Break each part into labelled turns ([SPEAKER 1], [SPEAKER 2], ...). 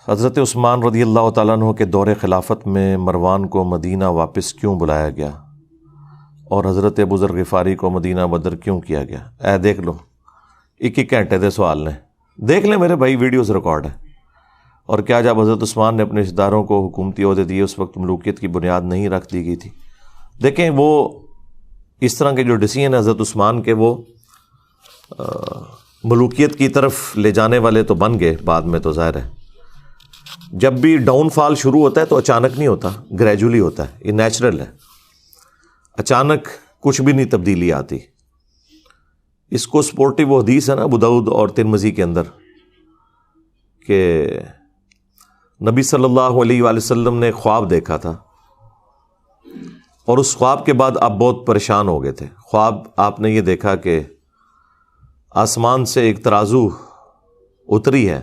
[SPEAKER 1] حضرت عثمان رضی اللہ تعالیٰ عنہ کے دور خلافت میں مروان کو مدینہ واپس کیوں بلایا گیا اور حضرت ابو ذر غفاری کو مدینہ بدر کیوں کیا گیا؟ دیکھ لو، ایک گھنٹے دے سوال نے، دیکھ لیں میرے بھائی، ویڈیوز ریکارڈ ہے۔ اور کیا جب حضرت عثمان نے اپنے رشتہ داروں کو حکومتی عہدے دیے اس وقت ملوکیت کی بنیاد نہیں رکھ دی گئی تھی؟ دیکھیں، وہ اس طرح کے جو ڈیسیژن حضرت عثمان کے وہ ملوکیت کی طرف لے جانے والے تو بن گئے بعد میں، تو ظاہر ہے جب بھی ڈاؤن فال شروع ہوتا ہے تو اچانک نہیں ہوتا، گریجولی ہوتا ہے، یہ نیچرل ہے، اچانک کچھ بھی نہیں تبدیلی آتی۔ اس کو سپورٹیو وہ حدیث ہے نا ابو داؤد اور ترمذی کے اندر کہ نبی صلی اللہ علیہ وآلہ وسلم نے خواب دیکھا تھا اور اس خواب کے بعد آپ بہت پریشان ہو گئے تھے۔ خواب آپ نے یہ دیکھا کہ آسمان سے ایک ترازو اتری ہے،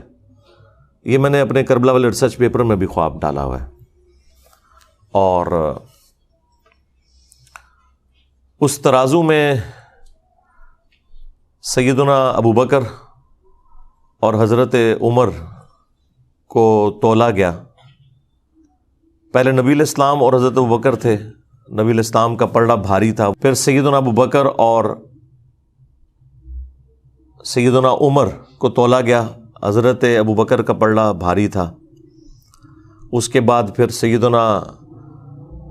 [SPEAKER 1] یہ میں نے اپنے کربلا والے ریسرچ پیپر میں بھی خواب ڈالا ہوا ہے، اور اس ترازو میں سیدنا ابو بکر اور حضرت عمر کو تولا گیا۔ پہلے نبی الاسلام اور حضرت ابو بکر تھے، نبی الاسلام کا پلڑا بھاری تھا، پھر سیدنا ابو بکر اور سیدنا عمر کو تولا گیا، حضرت ابو بکر کا پلڑا بھاری تھا، اس کے بعد پھر سیدنا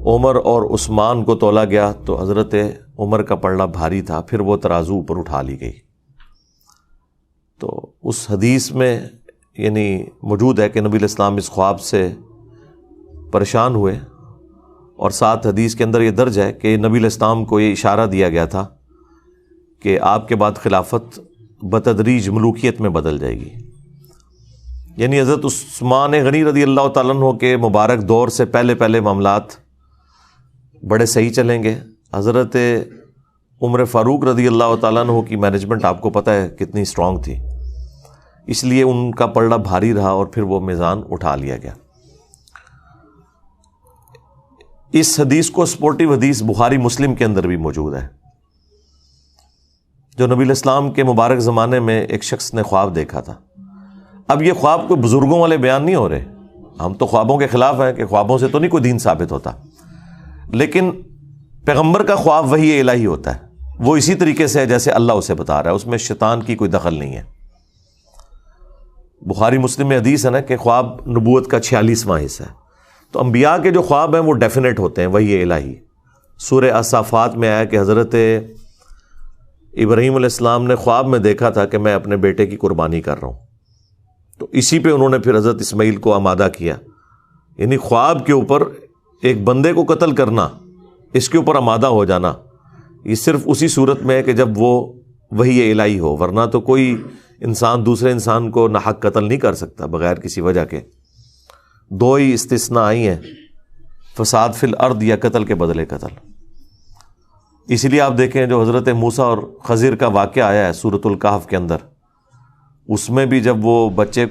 [SPEAKER 1] عمر اور عثمان کو تولا گیا تو حضرت عمر کا پلڑا بھاری تھا، پھر وہ ترازو اوپر اٹھا لی گئی۔ تو اس حدیث میں یعنی موجود ہے کہ نبی الاسلام اس خواب سے پریشان ہوئے، اور ساتھ حدیث کے اندر یہ درج ہے کہ نبی الاسلام کو یہ اشارہ دیا گیا تھا کہ آپ کے بعد خلافت بتدریج ملوکیت میں بدل جائے گی۔ یعنی حضرت عثمان غنی رضی اللہ تعالیٰ عنہ کے مبارک دور سے پہلے معاملات بڑے صحیح چلیں گے۔ حضرت عمر فاروق رضی اللہ تعالیٰ عنہ کی مینجمنٹ آپ کو پتہ ہے کتنی اسٹرانگ تھی، اس لیے ان کا پلڑا بھاری رہا اور پھر وہ میزان اٹھا لیا گیا۔ اس حدیث کو سپورٹیو حدیث بخاری مسلم کے اندر بھی موجود ہے، جو نبی الاسلام کے مبارک زمانے میں ایک شخص نے خواب دیکھا تھا۔ اب یہ خواب کوئی بزرگوں والے بیان نہیں ہو رہے، ہم تو خوابوں کے خلاف ہیں کہ خوابوں سے تو نہیں کوئی دین ثابت ہوتا، لیکن پیغمبر کا خواب وحی الہی ہوتا ہے، وہ اسی طریقے سے ہے جیسے اللہ اسے بتا رہا ہے، اس میں شیطان کی کوئی دخل نہیں ہے۔ بخاری مسلم میں حدیث ہے نا کہ خواب نبوت کا 46واں حصہ ہے، تو انبیاء کے جو خواب ہیں وہ ڈیفینیٹ ہوتے ہیں، وحی الہی۔ سورہ الصافات میں آیا کہ حضرت ابراہیم علیہ السلام نے خواب میں دیکھا تھا کہ میں اپنے بیٹے کی قربانی کر رہا ہوں، تو اسی پہ انہوں نے پھر حضرت اسماعیل کو آمادہ کیا۔ یعنی خواب کے اوپر ایک بندے کو قتل کرنا، اس کے اوپر آمادہ ہو جانا، یہ صرف اسی صورت میں ہے کہ جب وہ وحی الہی ہو، ورنہ تو کوئی انسان دوسرے انسان کو ناحق قتل نہیں کر سکتا بغیر کسی وجہ کے۔ دو ہی استثناء آئی ہیں، فساد فی الارض یا قتل کے بدلے قتل۔ اسی لیے آپ دیکھیں جو حضرت موسیٰ اور خضر کا واقعہ آیا ہے سورۃ الکہف کے اندر، اس میں بھی جب وہ بچے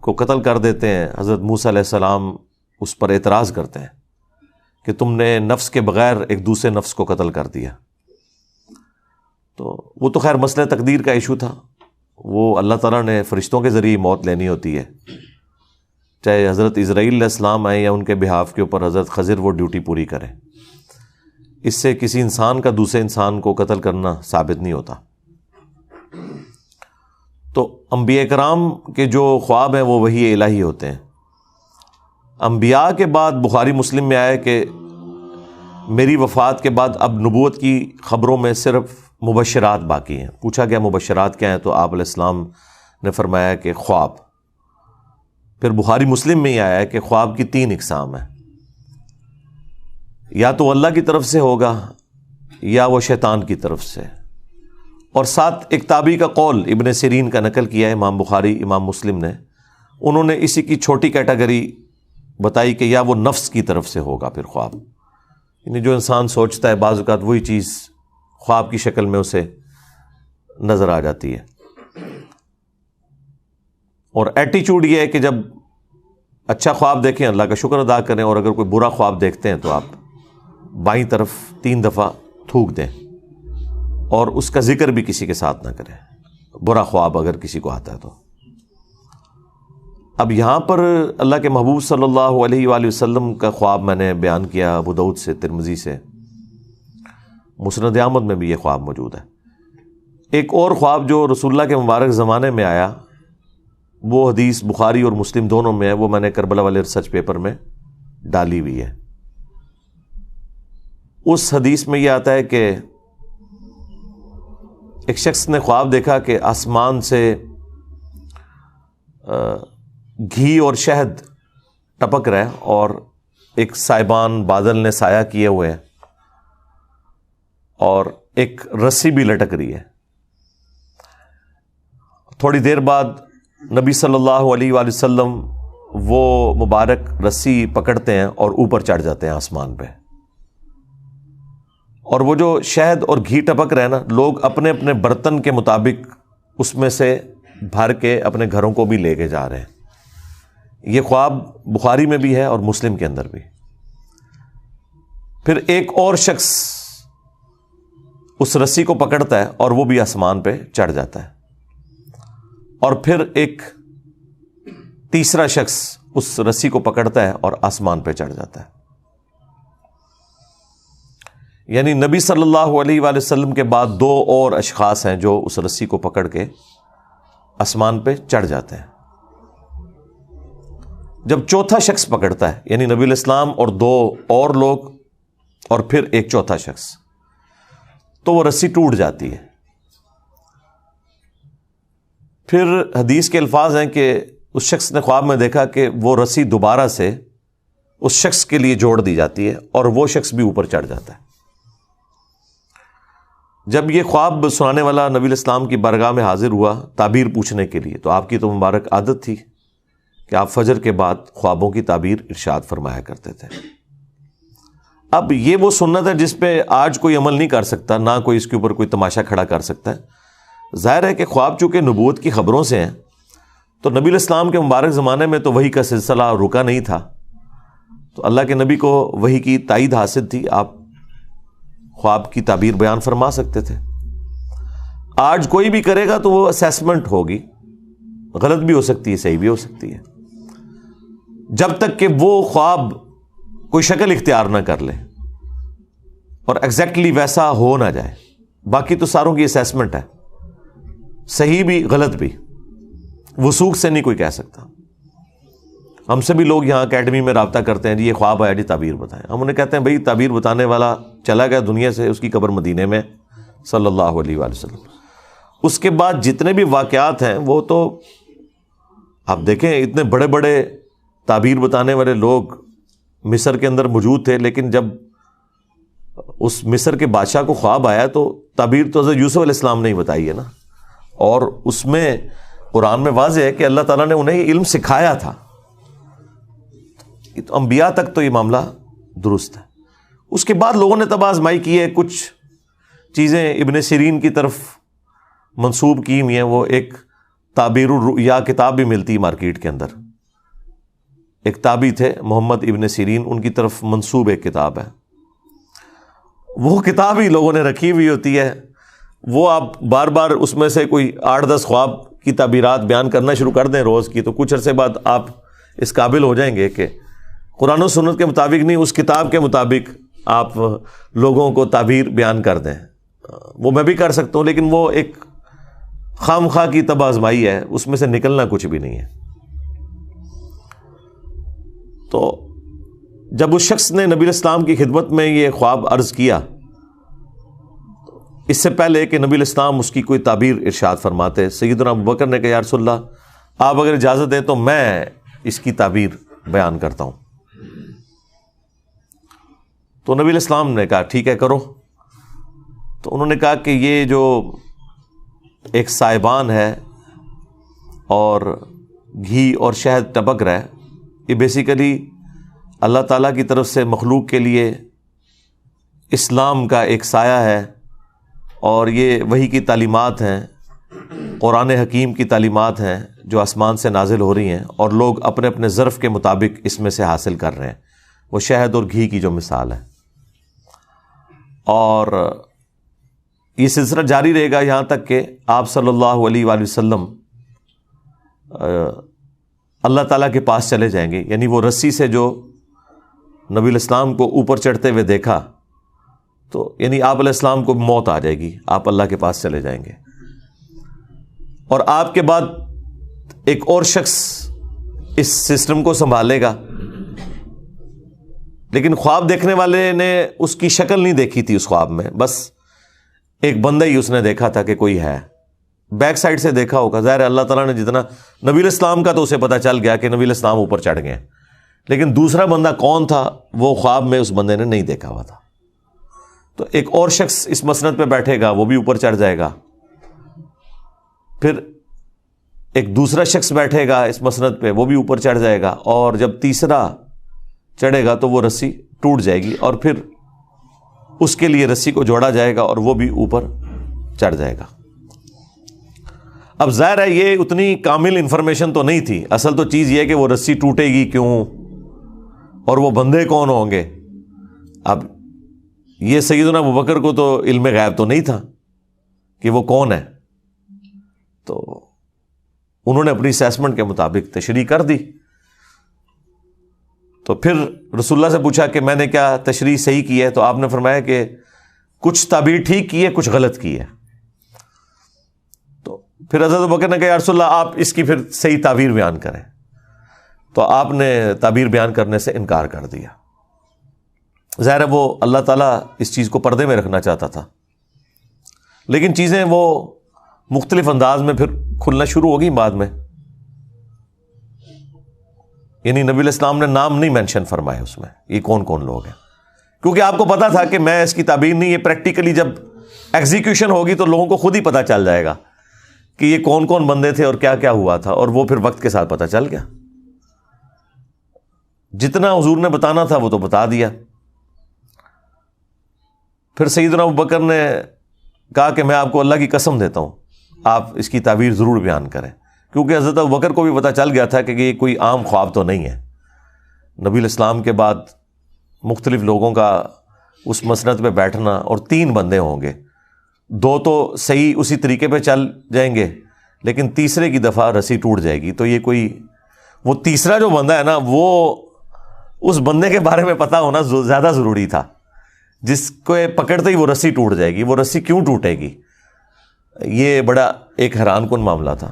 [SPEAKER 1] کو قتل کر دیتے ہیں، حضرت موسیٰ علیہ السلام اس پر اعتراض کرتے ہیں کہ تم نے نفس کے بغیر ایک دوسرے نفس کو قتل کر دیا۔ تو وہ تو خیر مسئلہ تقدیر کا ایشو تھا، وہ اللہ تعالیٰ نے فرشتوں کے ذریعے موت لینی ہوتی ہے، چاہے حضرت اسرائیل علیہ السلام آئیں یا ان کے بہاف کے اوپر حضرت خضر وہ ڈیوٹی پوری کریں۔ اس سے کسی انسان کا دوسرے انسان کو قتل کرنا ثابت نہیں ہوتا۔ تو انبیاء کرام کے جو خواب ہیں وہ وحی الہی ہوتے ہیں۔ انبیاء کے بعد بخاری مسلم میں آیا کہ میری وفات کے بعد اب نبوت کی خبروں میں صرف مبشرات باقی ہیں۔ پوچھا گیا مبشرات کیا ہیں، تو آپ علیہ السلام نے فرمایا کہ خواب۔ پھر بخاری مسلم میں ہی آیا ہے کہ خواب کی 3 اقسام ہیں، یا تو اللہ کی طرف سے ہوگا یا وہ شیطان کی طرف سے، اور ساتھ ایک تابعی کا قول ابن سیرین کا نقل کیا ہے امام بخاری امام مسلم نے، انہوں نے اسی کی چھوٹی کیٹیگری بتائی کہ یا وہ نفس کی طرف سے ہوگا پھر خواب، یعنی جو انسان سوچتا ہے بعض اوقات وہی چیز خواب کی شکل میں اسے نظر آ جاتی ہے۔ اور ایٹیچیوڈ یہ ہے کہ جب اچھا خواب دیکھیں اللہ کا شکر ادا کریں، اور اگر کوئی برا خواب دیکھتے ہیں تو آپ بائیں طرف 3 دفعہ تھوک دیں، اور اس کا ذکر بھی کسی کے ساتھ نہ کریں، برا خواب اگر کسی کو آتا ہے تو۔ اب یہاں پر اللہ کے محبوب صلی اللہ علیہ وآلہ وسلم کا خواب میں نے بیان کیا، ابو داؤد سے، ترمذی سے، مسند احمد میں بھی یہ خواب موجود ہے۔ ایک اور خواب جو رسول اللہ کے مبارک زمانے میں آیا، وہ حدیث بخاری اور مسلم دونوں میں ہے، وہ میں نے کربلا والے ریسرچ پیپر میں ڈالی ہوئی ہے۔ اس حدیث میں یہ آتا ہے کہ ایک شخص نے خواب دیکھا کہ آسمان سے گھی اور شہد ٹپک رہا ہے اور ایک سائبان بادل نے سایہ کیے ہوئے ہیں اور ایک رسی بھی لٹک رہی ہے۔ تھوڑی دیر بعد نبی صلی اللہ علیہ وآلہ وسلم وہ مبارک رسی پکڑتے ہیں اور اوپر چڑھ جاتے ہیں آسمان پہ، اور وہ جو شہد اور گھی ٹپک رہے ہیں نا، لوگ اپنے اپنے برتن کے مطابق اس میں سے بھر کے اپنے گھروں کو بھی لے کے جا رہے ہیں۔ یہ خواب بخاری میں بھی ہے اور مسلم کے اندر بھی۔ پھر ایک اور شخص اس رسی کو پکڑتا ہے اور وہ بھی آسمان پہ چڑھ جاتا ہے، اور پھر ایک تیسرا شخص اس رسی کو پکڑتا ہے اور آسمان پہ چڑھ جاتا ہے۔ یعنی نبی صلی اللہ علیہ وآلہ وسلم کے بعد دو اور اشخاص ہیں جو اس رسی کو پکڑ کے آسمان پہ چڑھ جاتے ہیں۔ جب چوتھا شخص پکڑتا ہے، یعنی نبی علیہ السلام اور دو اور لوگ اور پھر ایک چوتھا شخص، تو وہ رسی ٹوٹ جاتی ہے۔ پھر حدیث کے الفاظ ہیں کہ اس شخص نے خواب میں دیکھا کہ وہ رسی دوبارہ سے اس شخص کے لیے جوڑ دی جاتی ہے اور وہ شخص بھی اوپر چڑھ جاتا ہے۔ جب یہ خواب سنانے والا نبی علیہ السلام کی بارگاہ میں حاضر ہوا تعبیر پوچھنے کے لیے، تو آپ کی تو مبارک عادت تھی کہ آپ فجر کے بعد خوابوں کی تعبیر ارشاد فرمایا کرتے تھے۔ اب یہ وہ سنت ہے جس پہ آج کوئی عمل نہیں کر سکتا، نہ کوئی اس کے اوپر کوئی تماشا کھڑا کر سکتا ہے۔ ظاہر ہے کہ خواب چونکہ نبوت کی خبروں سے ہیں، تو نبی علیہ السلام کے مبارک زمانے میں تو وحی کا سلسلہ رکا نہیں تھا، تو اللہ کے نبی کو وحی کی تائید حاصل تھی، آپ خواب کی تعبیر بیان فرما سکتے تھے۔ آج کوئی بھی کرے گا تو وہ اسیسمنٹ ہوگی، غلط بھی ہو سکتی ہے، صحیح بھی ہو سکتی ہے، جب تک کہ وہ خواب کوئی شکل اختیار نہ کر لے اور ایگزیکٹلی ویسا ہو نہ جائے۔ باقی تو ساروں کی اسیسمنٹ ہے، صحیح بھی غلط بھی، وثوق سے نہیں کوئی کہہ سکتا۔ ہم سے بھی لوگ یہاں اکیڈمی میں رابطہ کرتے ہیں، جی یہ خواب آیا، جی تعبیر بتائیں۔ ہم انہیں کہتے ہیں بھائی تعبیر بتانے والا چلا گیا دنیا سے، اس کی قبر مدینے میں صلی اللہ علیہ وآلہ وسلم۔ اس کے بعد جتنے بھی واقعات ہیں وہ تو آپ دیکھیں، اتنے بڑے بڑے تعبیر بتانے والے لوگ مصر کے اندر موجود تھے، لیکن جب اس مصر کے بادشاہ کو خواب آیا تو تعبیر تو حضرت یوسف علیہ السلام نے ہی بتائی ہے نا، اور اس میں قرآن میں واضح ہے کہ اللہ تعالیٰ نے انہیں علم سکھایا تھا۔ تو انبیاء تک تو یہ معاملہ درست ہے۔ اس کے بعد لوگوں نے تب آزمائی کی ہے، کچھ چیزیں ابن سیرین کی طرف منسوب کی ہوئی ہیں، وہ ایک تعبیر الرؤیا کتاب بھی ملتی مارکیٹ کے اندر، ایک تابعی تھے محمد ابن سیرین، ان کی طرف منسوب ایک کتاب ہے، وہ کتاب ہی لوگوں نے رکھی ہوئی ہوتی ہے، وہ آپ بار بار اس میں سے کوئی 8-10 خواب کی تعبیرات بیان کرنا شروع کر دیں روز کی، تو کچھ عرصے بعد آپ اس قابل ہو جائیں گے کہ قرآن و سنت کے مطابق نہیں، اس کتاب کے مطابق آپ لوگوں کو تعبیر بیان کر دیں۔ وہ میں بھی کر سکتا ہوں، لیکن وہ ایک خام خواہ کی تب آزمائی ہے، اس میں سے نکلنا کچھ بھی نہیں ہے۔ تو جب اس شخص نے نبی علیہ السلام کی خدمت میں یہ خواب عرض کیا، اس سے پہلے کہ نبی علیہ السلام اس کی کوئی تعبیر ارشاد فرماتے، سیدنا ابوبکر نے کہا یا رسول اللہ آپ اگر اجازت دیں تو میں اس کی تعبیر بیان کرتا ہوں۔ تو نبی علیہ السلام نے کہا ٹھیک ہے کرو۔ تو انہوں نے کہا کہ یہ جو ایک سائبان ہے اور گھی اور شہد ٹپک رہا ہے، یہ بیسیکلی اللہ تعالیٰ کی طرف سے مخلوق کے لیے اسلام کا ایک سایہ ہے، اور یہ وحی کی تعلیمات ہیں، قرآن حکیم کی تعلیمات ہیں جو آسمان سے نازل ہو رہی ہیں، اور لوگ اپنے اپنے ظرف کے مطابق اس میں سے حاصل کر رہے ہیں۔ وہ شہد اور گھی کی جو مثال ہے، اور یہ سلسلہ جاری رہے گا یہاں تک کہ آپ صلی اللہ علیہ وآلہ وسلم اللہ تعالیٰ کے پاس چلے جائیں گے. یعنی وہ رسی سے جو نبی علیہ السلام کو اوپر چڑھتے ہوئے دیکھا تو یعنی آپ علیہ السلام کو موت آ جائے گی, آپ اللہ کے پاس چلے جائیں گے. اور آپ کے بعد ایک اور شخص اس سسٹم کو سنبھالے گا, لیکن خواب دیکھنے والے نے اس کی شکل نہیں دیکھی تھی اس خواب میں, بس ایک بندہ ہی اس نے دیکھا تھا کہ کوئی ہے, بیک سائڈ سے دیکھا ہوگا. ظاہر ہے اللہ تعالیٰ نے جتنا نبی علیہ السلام کا تو اسے پتہ چل گیا کہ نبی علیہ السلام اوپر چڑھ گئے, لیکن دوسرا بندہ کون تھا وہ خواب میں اس بندے نے نہیں دیکھا ہوا تھا. تو ایک اور شخص اس مسند پہ بیٹھے گا, وہ بھی اوپر چڑھ جائے گا. پھر ایک دوسرا شخص بیٹھے گا اس مسند پہ, وہ بھی اوپر چڑھ جائے گا. اور جب تیسرا چڑھے گا تو وہ رسی ٹوٹ جائے گی, اور پھر اس کے لیے رسی کو جوڑا جائے گا اور وہ بھی اوپر چڑھ جائے گا. اب ظاہر ہے یہ اتنی کامل انفارمیشن تو نہیں تھی. اصل تو چیز یہ کہ وہ رسی ٹوٹے گی کیوں اور وہ بندے کون ہوں گے. اب یہ سیدنا ابوبکر کو تو علم غیب تو نہیں تھا کہ وہ کون ہے, تو انہوں نے اپنی اسیسمنٹ کے مطابق تشریح کر دی. تو پھر رسول اللہ سے پوچھا کہ میں نے کیا تشریح صحیح کی ہے, تو آپ نے فرمایا کہ کچھ تعبیر ٹھیک کی ہے, کچھ غلط کی ہے. تو پھر حضرت ابوبکر نے کہا یا رسول اللہ آپ اس کی پھر صحیح تعبیر بیان کریں. تو آپ نے تعبیر بیان کرنے سے انکار کر دیا. ظاہر ہے وہ اللہ تعالیٰ اس چیز کو پردے میں رکھنا چاہتا تھا, لیکن چیزیں وہ مختلف انداز میں پھر کھلنا شروع ہوگی بعد میں. یعنی نبی علیہ السلام نے نام نہیں مینشن فرمائے اس میں, یہ کون کون لوگ ہیں, کیونکہ آپ کو پتا تھا کہ میں اس کی تعبیر نہیں, یہ پریکٹیکلی جب ایگزیکیوشن ہوگی تو لوگوں کو خود ہی پتا چل جائے گا کہ یہ کون کون بندے تھے اور کیا کیا ہوا تھا, اور وہ پھر وقت کے ساتھ پتا چل گیا. جتنا حضور نے بتانا تھا وہ تو بتا دیا. پھر سیدنا ابوبکر نے کہا کہ میں آپ کو اللہ کی قسم دیتا ہوں آپ اس کی تعبیر ضرور بیان کریں, کیونکہ حضرت ابوبکر کو بھی پتہ چل گیا تھا کہ یہ کوئی عام خواب تو نہیں ہے. نبی علیہ السلام کے بعد مختلف لوگوں کا اس مسند پہ بیٹھنا, اور 3 بندے ہوں گے, 2 تو صحیح اسی طریقے پہ چل جائیں گے, لیکن تیسرے کی دفعہ رسی ٹوٹ جائے گی. تو یہ کوئی وہ تیسرا جو بندہ ہے نا, وہ اس بندے کے بارے میں پتہ ہونا زیادہ ضروری تھا, جس کو پکڑتے ہی وہ رسی ٹوٹ جائے گی. وہ رسی کیوں ٹوٹے گی, یہ بڑا ایک حیران کن معاملہ تھا.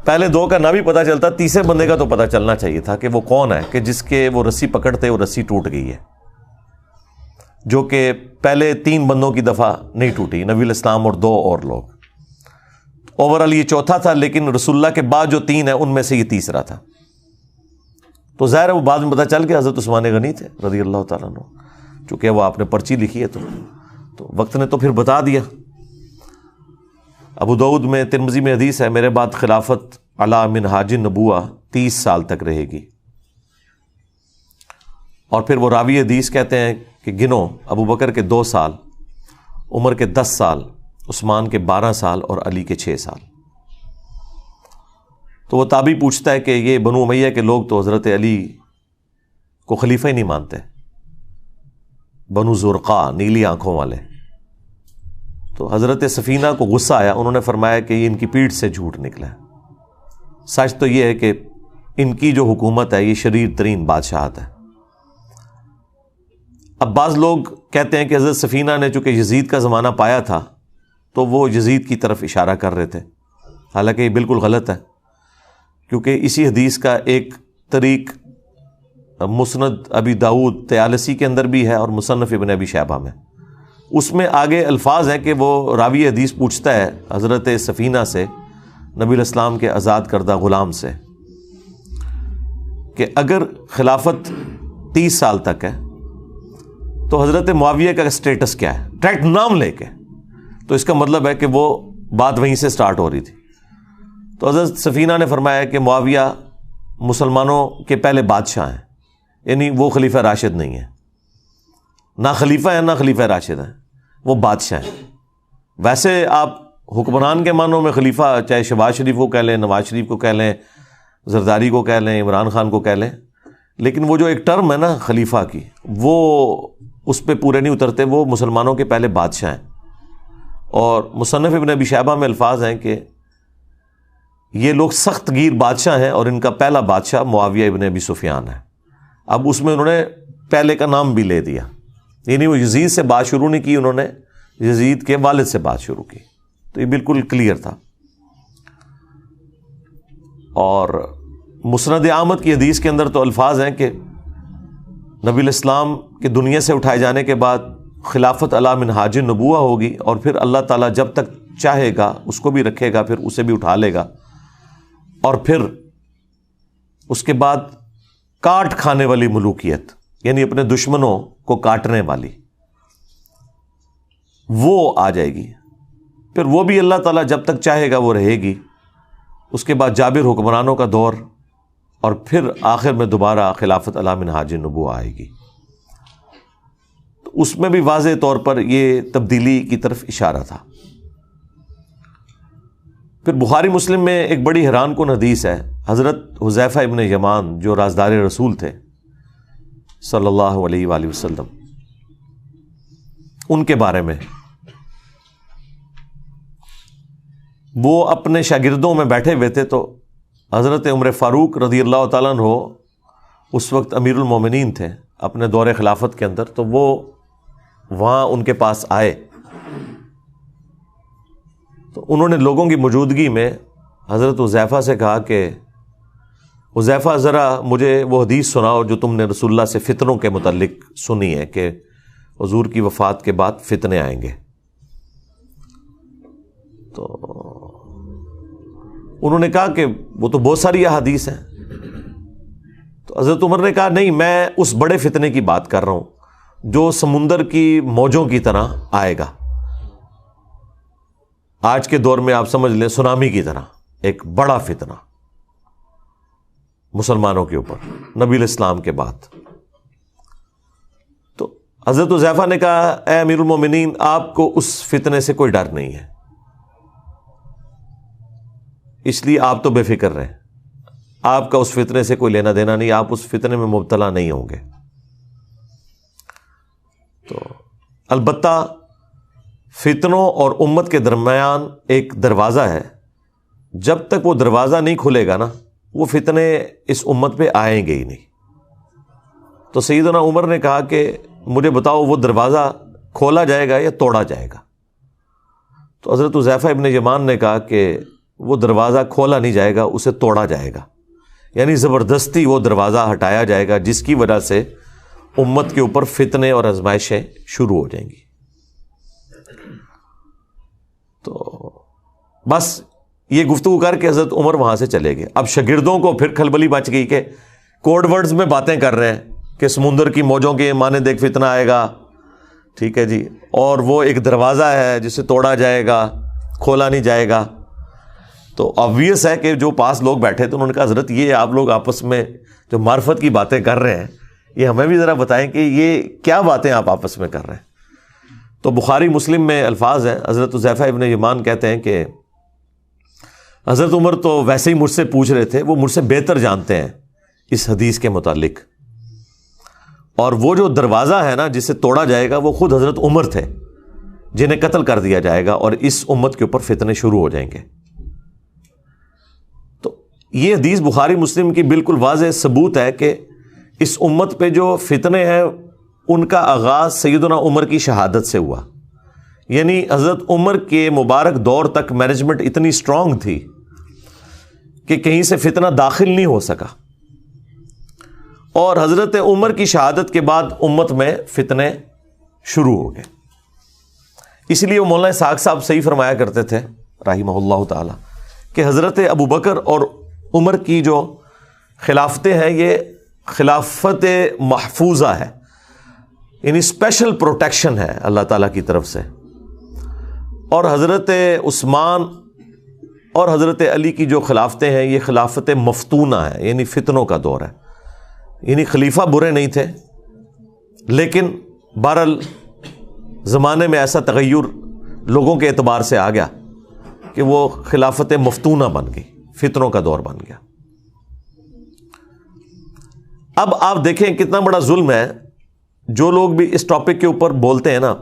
[SPEAKER 1] پہلے 2 کا نہ بھی پتہ چلتا, تیسرے بندے کا تو پتہ چلنا چاہیے تھا کہ وہ کون ہے کہ جس کے وہ رسی پکڑتے وہ رسی ٹوٹ گئی ہے, جو کہ پہلے 3 بندوں کی دفعہ نہیں ٹوٹی, نبی علیہ السلام اور 2 اور لوگ. اوورآل یہ چوتھا تھا, لیکن رسول اللہ کے بعد جو 3 ہیں ان میں سے یہ تیسرا تھا. تو ظاہر ہے وہ بعد میں پتہ چل کے حضرت عثمان غنی تھے رضی اللہ تعالیٰ عنہ, چونکہ وہ آپ نے پرچی لکھی ہے تو وقت نے تو پھر بتا دیا. ابو داؤد میں ترمذی میں حدیث ہے, میرے بعد خلافت علی منہاج النبوہ 30 سال تک رہے گی. اور پھر وہ راوی حدیث کہتے ہیں کہ گنو, ابو بکر کے 2 سال, عمر کے 10 سال, عثمان کے 12 سال اور علی کے 6 سال. تو وہ تابعی پوچھتا ہے کہ یہ بنو امیہ کے لوگ تو حضرت علی کو خلیفہ ہی نہیں مانتے, بنو زرقا نیلی آنکھوں والے. تو حضرت سفینہ کو غصہ آیا, انہوں نے فرمایا کہ یہ ان کی پیٹھ سے جھوٹ نکلا ہے. سچ تو یہ ہے کہ ان کی جو حکومت ہے یہ شریر ترین بادشاہت ہے. اب بعض لوگ کہتے ہیں کہ حضرت سفینہ نے چونکہ یزید کا زمانہ پایا تھا تو وہ یزید کی طرف اشارہ کر رہے تھے, حالانکہ یہ بالکل غلط ہے, کیونکہ اسی حدیث کا ایک طریق مسند ابی داؤد طیالسی کے اندر بھی ہے اور مصنف ابن ابی شیبہ میں. اس میں آگے الفاظ ہیں کہ وہ راوی حدیث پوچھتا ہے حضرت سفینہ سے, نبی علیہ السلام کے آزاد کردہ غلام سے, کہ اگر خلافت 30 سال تک ہے تو حضرت معاویہ کا اسٹیٹس کیا ہے, ڈائریکٹ نام لے کے. تو اس کا مطلب ہے کہ وہ بات وہیں سے سٹارٹ ہو رہی تھی. تو حضرت سفینہ نے فرمایا کہ معاویہ مسلمانوں کے پہلے بادشاہ ہیں, یعنی وہ خلیفہ راشد نہیں ہے, نہ خلیفہ ہے نہ خلیفہ راشد ہیں, وہ بادشاہ ہیں. ویسے آپ حکمران کے معنوں میں خلیفہ چاہے شہباز شریف کو کہہ لیں, نواز شریف کو کہہ لیں, زرداری کو کہہ لیں, عمران خان کو کہہ لیں, لیکن وہ جو ایک ٹرم ہے نا خلیفہ کی, وہ اس پہ پورے نہیں اترتے. وہ مسلمانوں کے پہلے بادشاہ ہیں. اور مصنف ابن ابی شیبہ میں الفاظ ہیں کہ یہ لوگ سخت گیر بادشاہ ہیں اور ان کا پہلا بادشاہ معاویہ ابن ابی سفیان ہے. اب اس میں انہوں نے پہلے کا نام بھی لے دیا، یعنی وہ یزید سے بات شروع نہیں کی، انہوں نے یزید کے والد سے بات شروع کی. تو یہ بالکل کلیئر تھا. اور مسند احمد کی حدیث کے اندر تو الفاظ ہیں کہ نبی الاسلام کے دنیا سے اٹھائے جانے کے بعد خلافت علی منہاج النبوہ ہوگی، اور پھر اللہ تعالیٰ جب تک چاہے گا اس کو بھی رکھے گا، پھر اسے بھی اٹھا لے گا، اور پھر اس کے بعد کاٹ کھانے والی ملوکیت، یعنی اپنے دشمنوں کو کاٹنے والی، وہ آ جائے گی. پھر وہ بھی اللہ تعالیٰ جب تک چاہے گا وہ رہے گی. اس کے بعد جابر حکمرانوں کا دور، اور پھر آخر میں دوبارہ خلافت علی منہاج النبوہ آئے گی. تو اس میں بھی واضح طور پر یہ تبدیلی کی طرف اشارہ تھا. پھر بخاری مسلم میں ایک بڑی حیران کن حدیث ہے. حضرت حذیفہ ابن یمان جو رازدار رسول تھے صلی اللہ علیہ وآلہ وسلم، ان کے بارے میں وہ اپنے شاگردوں میں بیٹھے ہوئے تھے، تو حضرت عمر فاروق رضی اللہ تعالیٰ عنہ اس وقت امیر المومنین تھے اپنے دور خلافت کے اندر. تو وہ وہاں ان کے پاس آئے، تو انہوں نے لوگوں کی موجودگی میں حضرت حذیفہ سے کہا کہ حذیفہ ذرا مجھے وہ حدیث سناؤ جو تم نے رسول اللہ سے فتنوں کے متعلق سنی ہے کہ حضور کی وفات کے بعد فتنے آئیں گے. تو انہوں نے کہا کہ وہ تو بہت ساری احادیث ہیں. تو حضرت عمر نے کہا نہیں، میں اس بڑے فتنے کی بات کر رہا ہوں جو سمندر کی موجوں کی طرح آئے گا. آج کے دور میں آپ سمجھ لیں سونامی کی طرح ایک بڑا فتنہ مسلمانوں کے اوپر نبی الاسلام کے بعد. تو حضرت حذیفہ نے کہا اے امیر المومنین، آپ کو اس فتنے سے کوئی ڈر نہیں ہے، اس لیے آپ تو بے فکر رہیں، آپ کا اس فتنے سے کوئی لینا دینا نہیں، آپ اس فتنے میں مبتلا نہیں ہوں گے. تو البتہ فتنوں اور امت کے درمیان ایک دروازہ ہے، جب تک وہ دروازہ نہیں کھلے گا نا وہ فتنے اس امت پہ آئیں گے ہی نہیں. تو سیدنا عمر نے کہا کہ مجھے بتاؤ وہ دروازہ کھولا جائے گا یا توڑا جائے گا؟ تو حضرت حذیفہ ابن یمان نے کہا کہ وہ دروازہ کھولا نہیں جائے گا، اسے توڑا جائے گا، یعنی زبردستی وہ دروازہ ہٹایا جائے گا جس کی وجہ سے امت کے اوپر فتنے اور آزمائشیں شروع ہو جائیں گی. تو بس یہ گفتگو کر کے حضرت عمر وہاں سے چلے گئے. اب شاگردوں کو پھر کھلبلی مچ گئی کہ کوڈ ورڈز میں باتیں کر رہے ہیں کہ سمندر کی موجوں کے مانے دیکھ فتنہ آئے گا، ٹھیک ہے جی، اور وہ ایک دروازہ ہے جسے توڑا جائے گا، کھولا نہیں جائے گا. تو آبویس ہے کہ جو پاس لوگ بیٹھے تھے انہوں نے کہا حضرت یہ آپ لوگ آپس میں جو معرفت کی باتیں کر رہے ہیں یہ ہمیں بھی ذرا بتائیں کہ یہ کیا باتیں آپ آپس میں کر رہے ہیں. تو بخاری مسلم میں الفاظ ہیں، حضرت حذیفہ ابن یمان کہتے ہیں کہ حضرت عمر تو ویسے ہی مجھ سے پوچھ رہے تھے، وہ مجھ سے بہتر جانتے ہیں اس حدیث کے متعلق، اور وہ جو دروازہ ہے نا جسے توڑا جائے گا وہ خود حضرت عمر تھے جنہیں قتل کر دیا جائے گا اور اس امت کے اوپر فتنے شروع ہو جائیں گے. تو یہ حدیث بخاری مسلم کی بالکل واضح ثبوت ہے کہ اس امت پہ جو فتنے ہیں ان کا آغاز سیدنا عمر کی شہادت سے ہوا. یعنی حضرت عمر کے مبارک دور تک مینجمنٹ اتنی اسٹرانگ تھی کہ کہیں سے فتنہ داخل نہیں ہو سکا، اور حضرت عمر کی شہادت کے بعد امت میں فتنے شروع ہو گئے. اس لیے وہ مولانا اسحاق صاحب صحیح فرمایا کرتے تھے رحمہ اللہ تعالی کہ حضرت ابو بکر اور عمر کی جو خلافتیں ہیں یہ خلافت محفوظہ ہے، یعنی اسپیشل پروٹیکشن ہے اللہ تعالیٰ کی طرف سے. اور حضرت عثمان اور حضرت علی کی جو خلافتیں ہیں یہ خلافت مفتونہ ہے، یعنی فتنوں کا دور ہے. یعنی خلیفہ برے نہیں تھے، لیکن بہرحال زمانے میں ایسا تغیر لوگوں کے اعتبار سے آ گیا کہ وہ خلافت مفتونہ بن گئی، فتنوں کا دور بن گیا. اب آپ دیکھیں کتنا بڑا ظلم ہے. جو لوگ بھی اس ٹاپک کے اوپر بولتے ہیں نا،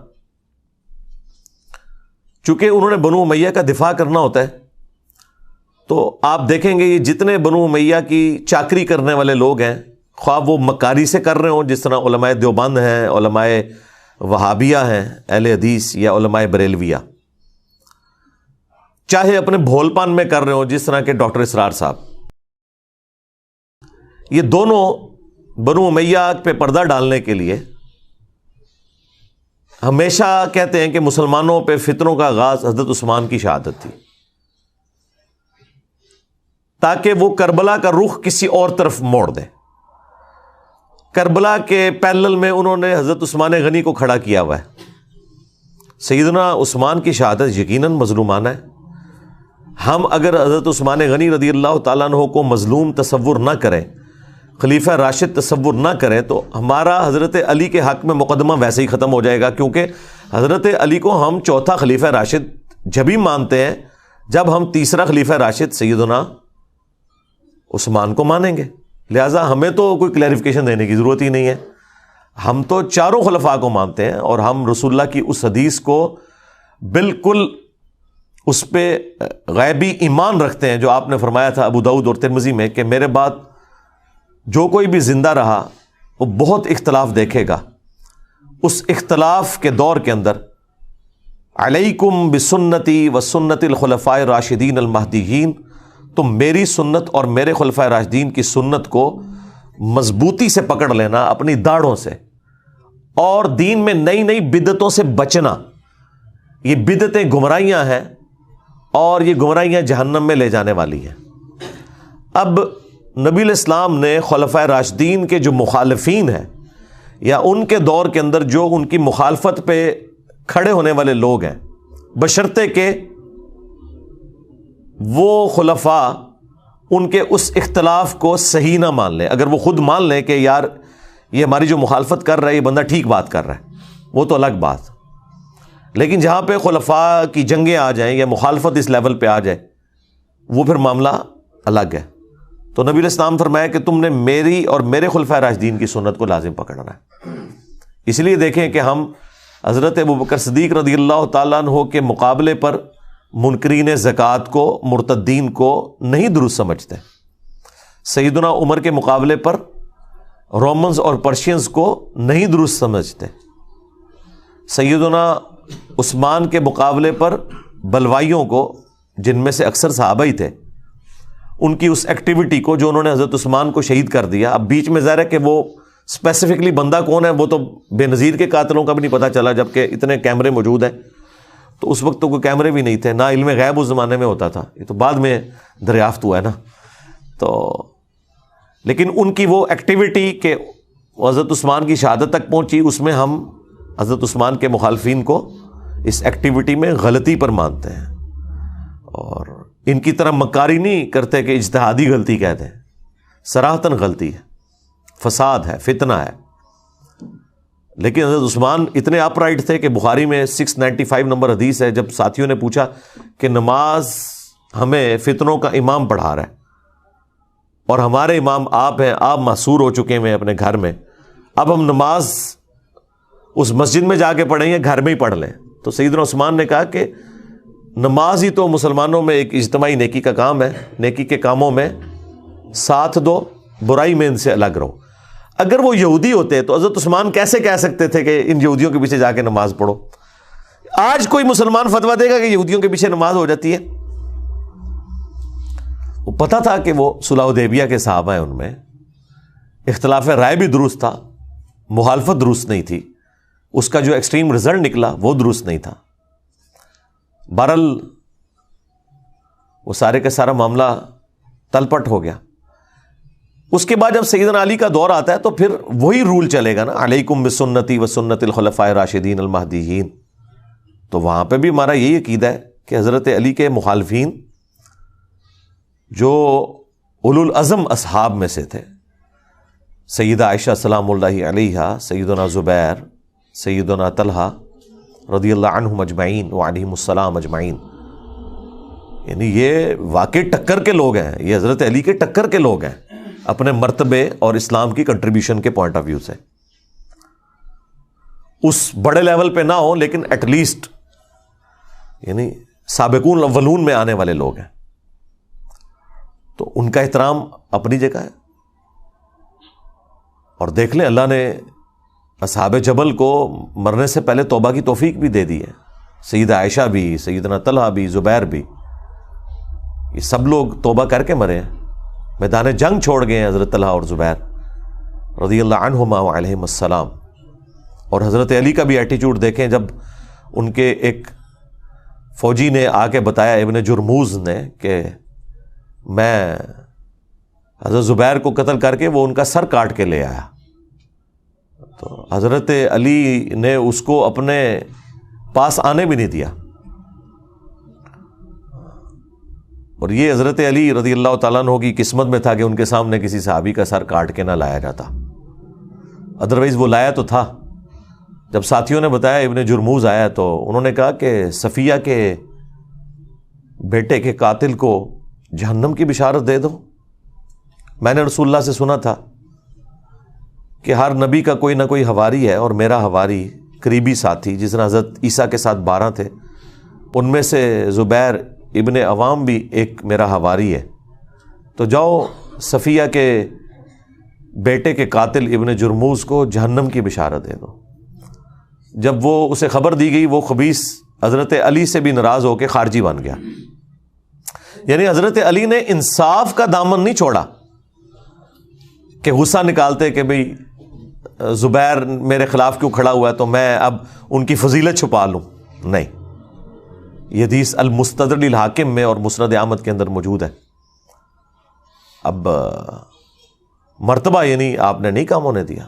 [SPEAKER 1] چونکہ انہوں نے بنو امیہ کا دفاع کرنا ہوتا ہے تو آپ دیکھیں گے یہ جتنے بنو امیہ کی چاکری کرنے والے لوگ ہیں، خواہ وہ مکاری سے کر رہے ہوں جس طرح علماء دیوبند ہیں، علماء وہابیہ ہیں اہل حدیث، یا علماء بریلویہ، چاہے اپنے بھول پان میں کر رہے ہوں جس طرح کے ڈاکٹر اسرار صاحب، یہ دونوں بنو امیہ پہ پردہ ڈالنے کے لیے ہمیشہ کہتے ہیں کہ مسلمانوں پہ فتنوں کا آغاز حضرت عثمان کی شہادت تھی، تاکہ وہ کربلا کا رخ کسی اور طرف موڑ دیں۔ کربلا کے پیرلل میں انہوں نے حضرت عثمان غنی کو کھڑا کیا ہوا ہے۔ سیدنا عثمان کی شہادت یقیناً مظلومانہ ہے۔ ہم اگر حضرت عثمان غنی رضی اللہ تعالیٰ عنہ کو مظلوم تصور نہ کریں، خلیفہ راشد تصور نہ کریں، تو ہمارا حضرت علی کے حق میں مقدمہ ویسے ہی ختم ہو جائے گا، کیونکہ حضرت علی کو ہم چوتھا خلیفہ راشد جبھی مانتے ہیں جب ہم تیسرا خلیفہ راشد سیدنا عثمان کو مانیں گے۔ لہٰذا ہمیں تو کوئی کلیریفیکیشن دینے کی ضرورت ہی نہیں ہے، ہم تو چاروں خلفاء کو مانتے ہیں، اور ہم رسول اللہ کی اس حدیث کو بالکل اس پہ غیبی ایمان رکھتے ہیں جو آپ نے فرمایا تھا ابو داؤد اور ترمذی میں کہ میرے بعد جو کوئی بھی زندہ رہا وہ بہت اختلاف دیکھے گا، اس اختلاف کے دور کے اندر علیکم بسنتی و سنت الخلفاء الراشدین المہدیین، تم میری سنت اور میرے خلفاء راشدین کی سنت کو مضبوطی سے پکڑ لینا اپنی داڑھوں سے، اور دین میں نئی نئی بدعتوں سے بچنا۔ یہ بدعتیں گمراہیاں ہیں اور یہ گمراہیاں جہنم میں لے جانے والی ہیں۔ اب نبی الاسلام نے خلفاء راشدین کے جو مخالفین ہیں یا ان کے دور کے اندر جو ان کی مخالفت پہ کھڑے ہونے والے لوگ ہیں، بشرطے کہ وہ خلفاء ان کے اس اختلاف کو صحیح نہ مان لیں، اگر وہ خود مان لیں کہ یار یہ ہماری جو مخالفت کر رہا ہے یہ بندہ ٹھیک بات کر رہا ہے، وہ تو الگ بات، لیکن جہاں پہ خلفاء کی جنگیں آ جائیں یا مخالفت اس لیول پہ آ جائے وہ پھر معاملہ الگ ہے۔ تو نبی الاسلام فرمایا کہ تم نے میری اور میرے خلفاء راشدین کی سنت کو لازم پکڑنا ہے۔ اس لیے دیکھیں کہ ہم حضرت ابوبکر صدیق رضی اللہ تعالیٰ عنہ کے مقابلے پر منکرین زکوٰۃ کو، مرتدین کو نہیں درست سمجھتے، سیدنا عمر کے مقابلے پر رومنز اور پرشینز کو نہیں درست سمجھتے، سیدنا عثمان کے مقابلے پر بلوائیوں کو، جن میں سے اکثر صحابہ ہی تھے، ان کی اس ایکٹیویٹی کو جو انہوں نے حضرت عثمان کو شہید کر دیا۔ اب بیچ میں ظاہر ہے کہ وہ اسپیسیفکلی بندہ کون ہے وہ تو بے نظیر کے قاتلوں کا بھی نہیں پتہ چلا، جبکہ اتنے کیمرے موجود ہیں، تو اس وقت تو کوئی کیمرے بھی نہیں تھے، نہ علم غیب اس زمانے میں ہوتا تھا، یہ تو بعد میں دریافت ہوا ہے نا۔ تو لیکن ان کی وہ ایکٹیویٹی کہ حضرت عثمان کی شہادت تک پہنچی، اس میں ہم حضرت عثمان کے مخالفین کو اس ایکٹیویٹی میں غلطی پر مانتے ہیں، اور ان کی طرح مکاری نہیں کرتے کہ اجتہادی غلطی کہتے ہیں، صراحتاً غلطی ہے، فساد ہے، فتنہ ہے۔ لیکن حضرت عثمان اتنے اپ رائٹ تھے کہ بخاری میں 695 نمبر حدیث ہے، جب ساتھیوں نے پوچھا کہ نماز ہمیں فتنوں کا امام پڑھا رہا ہے اور ہمارے امام آپ ہیں، آپ محصور ہو چکے ہیں اپنے گھر میں، اب ہم نماز اس مسجد میں جا کے پڑھیں یا گھر میں ہی پڑھ لیں؟ تو سیدنا عثمان نے کہا کہ نماز ہی تو مسلمانوں میں ایک اجتماعی نیکی کا کام ہے، نیکی کے کاموں میں ساتھ دو، برائی میں ان سے الگ رہو۔ اگر وہ یہودی ہوتے تو حضرت عثمان کیسے کہہ سکتے تھے کہ ان یہودیوں کے پیچھے جا کے نماز پڑھو؟ آج کوئی مسلمان فتویٰ دے گا کہ یہودیوں کے پیچھے نماز ہو جاتی ہے؟ وہ پتہ تھا کہ وہ صلح حدیبیہ کے صحابہ ہیں، ان میں اختلاف رائے بھی درست تھا، مخالفت درست نہیں تھی، اس کا جو ایکسٹریم رزلٹ نکلا وہ درست نہیں تھا۔ بہرحال وہ سارے کا سارا معاملہ تلپٹ ہو گیا۔ اس کے بعد جب سیدنا علی کا دور آتا ہے تو پھر وہی رول چلے گا نا، علیکم بسنتی و سنت الخلفاء الراشدین المہدیین۔ تو وہاں پہ بھی ہمارا یہی عقیدہ ہے کہ حضرت علی کے مخالفین جو اولو العزم اصحاب میں سے تھے، سیدہ عائشہ سلام اللہ علیہا، سیدنا زبیر، سیدنا طلحہ رضی اللہ عنہم اجمعین وعلیہم السلام اجمعین، یعنی یہ واقعی ٹکر کے لوگ ہیں، یہ حضرت علی کے ٹکر کے لوگ ہیں اپنے مرتبے اور اسلام کی کنٹریبیوشن کے پوائنٹ آف ویو سے۔ اس بڑے لیول پہ نہ ہو لیکن ایٹ لیسٹ یعنی سابقون الاولون میں آنے والے لوگ ہیں۔ تو ان کا احترام اپنی جگہ ہے. اور دیکھ لیں اللہ نے اصحاب جبل کو مرنے سے پہلے توبہ کی توفیق بھی دے دی ہے. سیدہ عائشہ بھی، سیدنا طلحہ بھی، زبیر بھی، یہ سب لوگ توبہ کر کے مرے ہیں، میدان جنگ چھوڑ گئے ہیں حضرت طلحہ اور زبیر رضی اللہ عنہما وعلیہم السلام. اور حضرت علی کا بھی ایٹیچیوڈ دیکھیں، جب ان کے ایک فوجی نے آ کے بتایا ابن جرموز نے کہ میں حضرت زبیر کو قتل کر کے وہ ان کا سر کاٹ کے لے آیا، تو حضرت علی نے اس کو اپنے پاس آنے بھی نہیں دیا. اور یہ حضرت علی رضی اللہ تعالیٰ عنہ کی قسمت میں تھا کہ ان کے سامنے کسی صحابی کا سر کاٹ کے نہ لایا جاتا، ادروائز وہ لایا تو تھا. جب ساتھیوں نے بتایا ابن جرموز آیا تو انہوں نے کہا کہ صفیہ کے بیٹے کے قاتل کو جہنم کی بشارت دے دو. میں نے رسول اللہ سے سنا تھا کہ ہر نبی کا کوئی نہ کوئی حواری ہے، اور میرا حواری قریبی ساتھی جس نے حضرت عیسیٰ کے ساتھ 12 تھے، ان میں سے زبیر ابن عوام بھی ایک میرا حواری ہے. تو جاؤ صفیہ کے بیٹے کے قاتل ابن جرموز کو جہنم کی بشارت دے دو. جب وہ اسے خبر دی گئی، وہ خبیث حضرت علی سے بھی ناراض ہو کے خارجی بن گیا. یعنی حضرت علی نے انصاف کا دامن نہیں چھوڑا کہ غصہ نکالتے کہ بھئی زبیر میرے خلاف کیوں کھڑا ہوا ہے تو میں اب ان کی فضیلت چھپا لوں. نہیں، یہ حدیث المستدرک للحاکم میں اور مسند احمد کے اندر موجود ہے. اب مرتبہ یعنی آپ نے نہیں کام ہونے دیا.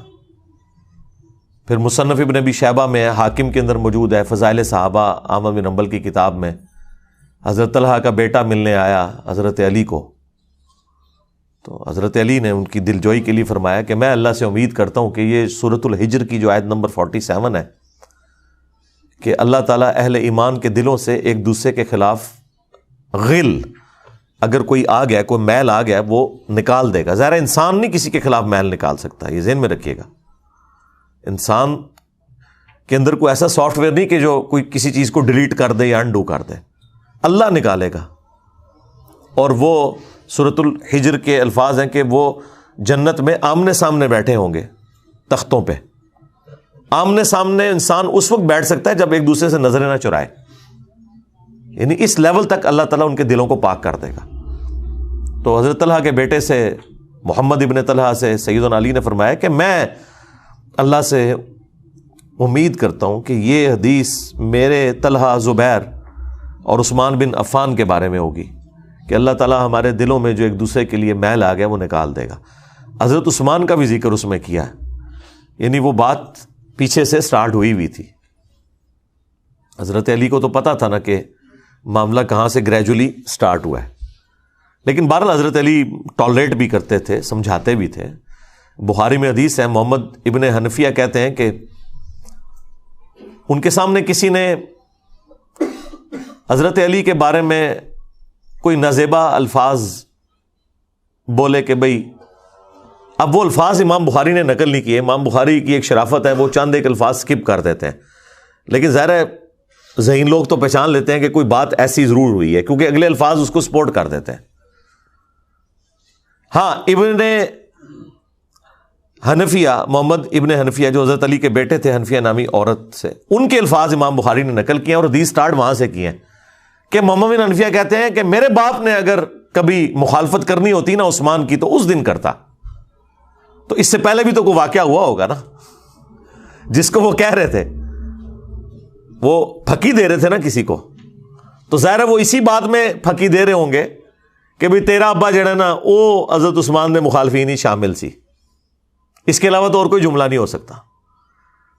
[SPEAKER 1] پھر مصنف ابن ابی شیبہ میں ہے، حاکم کے اندر موجود ہے، فضائل صحابہ احمد بن حنبل کی کتاب میں حضرت طلحہ کا بیٹا ملنے آیا حضرت علی کو، تو حضرت علی نے ان کی دلجوئی کے لیے فرمایا کہ میں اللہ سے امید کرتا ہوں کہ یہ سورۃ الحجر کی جو آیت نمبر 47 ہے کہ اللہ تعالیٰ اہل ایمان کے دلوں سے ایک دوسرے کے خلاف غل اگر کوئی آ گیا، کوئی میل آ گیا، وہ نکال دے گا. ظاہر انسان نہیں کسی کے خلاف میل نکال سکتا، یہ ذہن میں رکھیے گا. انسان کے اندر کوئی ایسا سافٹ ویئر نہیں کہ جو کوئی کسی چیز کو ڈیلیٹ کر دے یا انڈو کر دے، اللہ نکالے گا. اور وہ سورۃ الحجر کے الفاظ ہیں کہ وہ جنت میں آمنے سامنے بیٹھے ہوں گے تختوں پہ. آمنے سامنے انسان اس وقت بیٹھ سکتا ہے جب ایک دوسرے سے نظریں نہ چرائے، یعنی اس لیول تک اللہ تعالیٰ ان کے دلوں کو پاک کر دے گا. تو حضرت طلحہ کے بیٹے سے محمد ابن طلحہ سے سیدنا علی نے فرمایا کہ میں اللہ سے امید کرتا ہوں کہ یہ حدیث میرے طلحہ، زبیر اور عثمان بن عفان کے بارے میں ہوگی کہ اللہ تعالیٰ ہمارے دلوں میں جو ایک دوسرے کے لیے میل آ گیا وہ نکال دے گا. حضرت عثمان کا بھی ذکر اس میں کیا ہے، یعنی وہ بات پیچھے سے سٹارٹ ہوئی تھی. حضرت علی کو تو پتا تھا نا کہ معاملہ کہاں سے گریجولی سٹارٹ ہوا ہے، لیکن بہرحال حضرت علی ٹالریٹ بھی کرتے تھے، سمجھاتے بھی تھے. بخاری میں حدیث ہے، محمد ابن حنفیہ کہتے ہیں کہ ان کے سامنے کسی نے حضرت علی کے بارے میں کوئی نازیبا الفاظ بولے کہ بھئی، اب وہ الفاظ امام بخاری نے نقل نہیں کیے. امام بخاری کی ایک شرافت ہے، وہ چند ایک الفاظ سکپ کر دیتے ہیں، لیکن ظاہر ہے ذہین لوگ تو پہچان لیتے ہیں کہ کوئی بات ایسی ضرور ہوئی ہے کیونکہ اگلے الفاظ اس کو سپورٹ کر دیتے ہیں. ہاں، ابن حنفیہ، محمد ابن حنفیہ جو حضرت علی کے بیٹے تھے، حنفیہ نامی عورت سے، ان کے الفاظ امام بخاری نے نقل کیے اور حدیث سٹارٹ وہاں سے کیے ہیں کہ محمد بن حنفیہ کہتے ہیں کہ میرے باپ نے اگر کبھی مخالفت کرنی ہوتی نا عثمان کی تو اس دن کرتا. تو اس سے پہلے بھی تو کوئی واقعہ ہوا ہوگا نا جس کو وہ کہہ رہے تھے، وہ پھکی دے رہے تھے نا کسی کو، تو ظاہر ہے وہ اسی بات میں پھکی دے رہے ہوں گے کہ بھئی تیرا ابا جڑا نا وہ حضرت عثمان دے مخالفین ہی شامل سی. اس کے علاوہ تو اور کوئی جملہ نہیں ہو سکتا.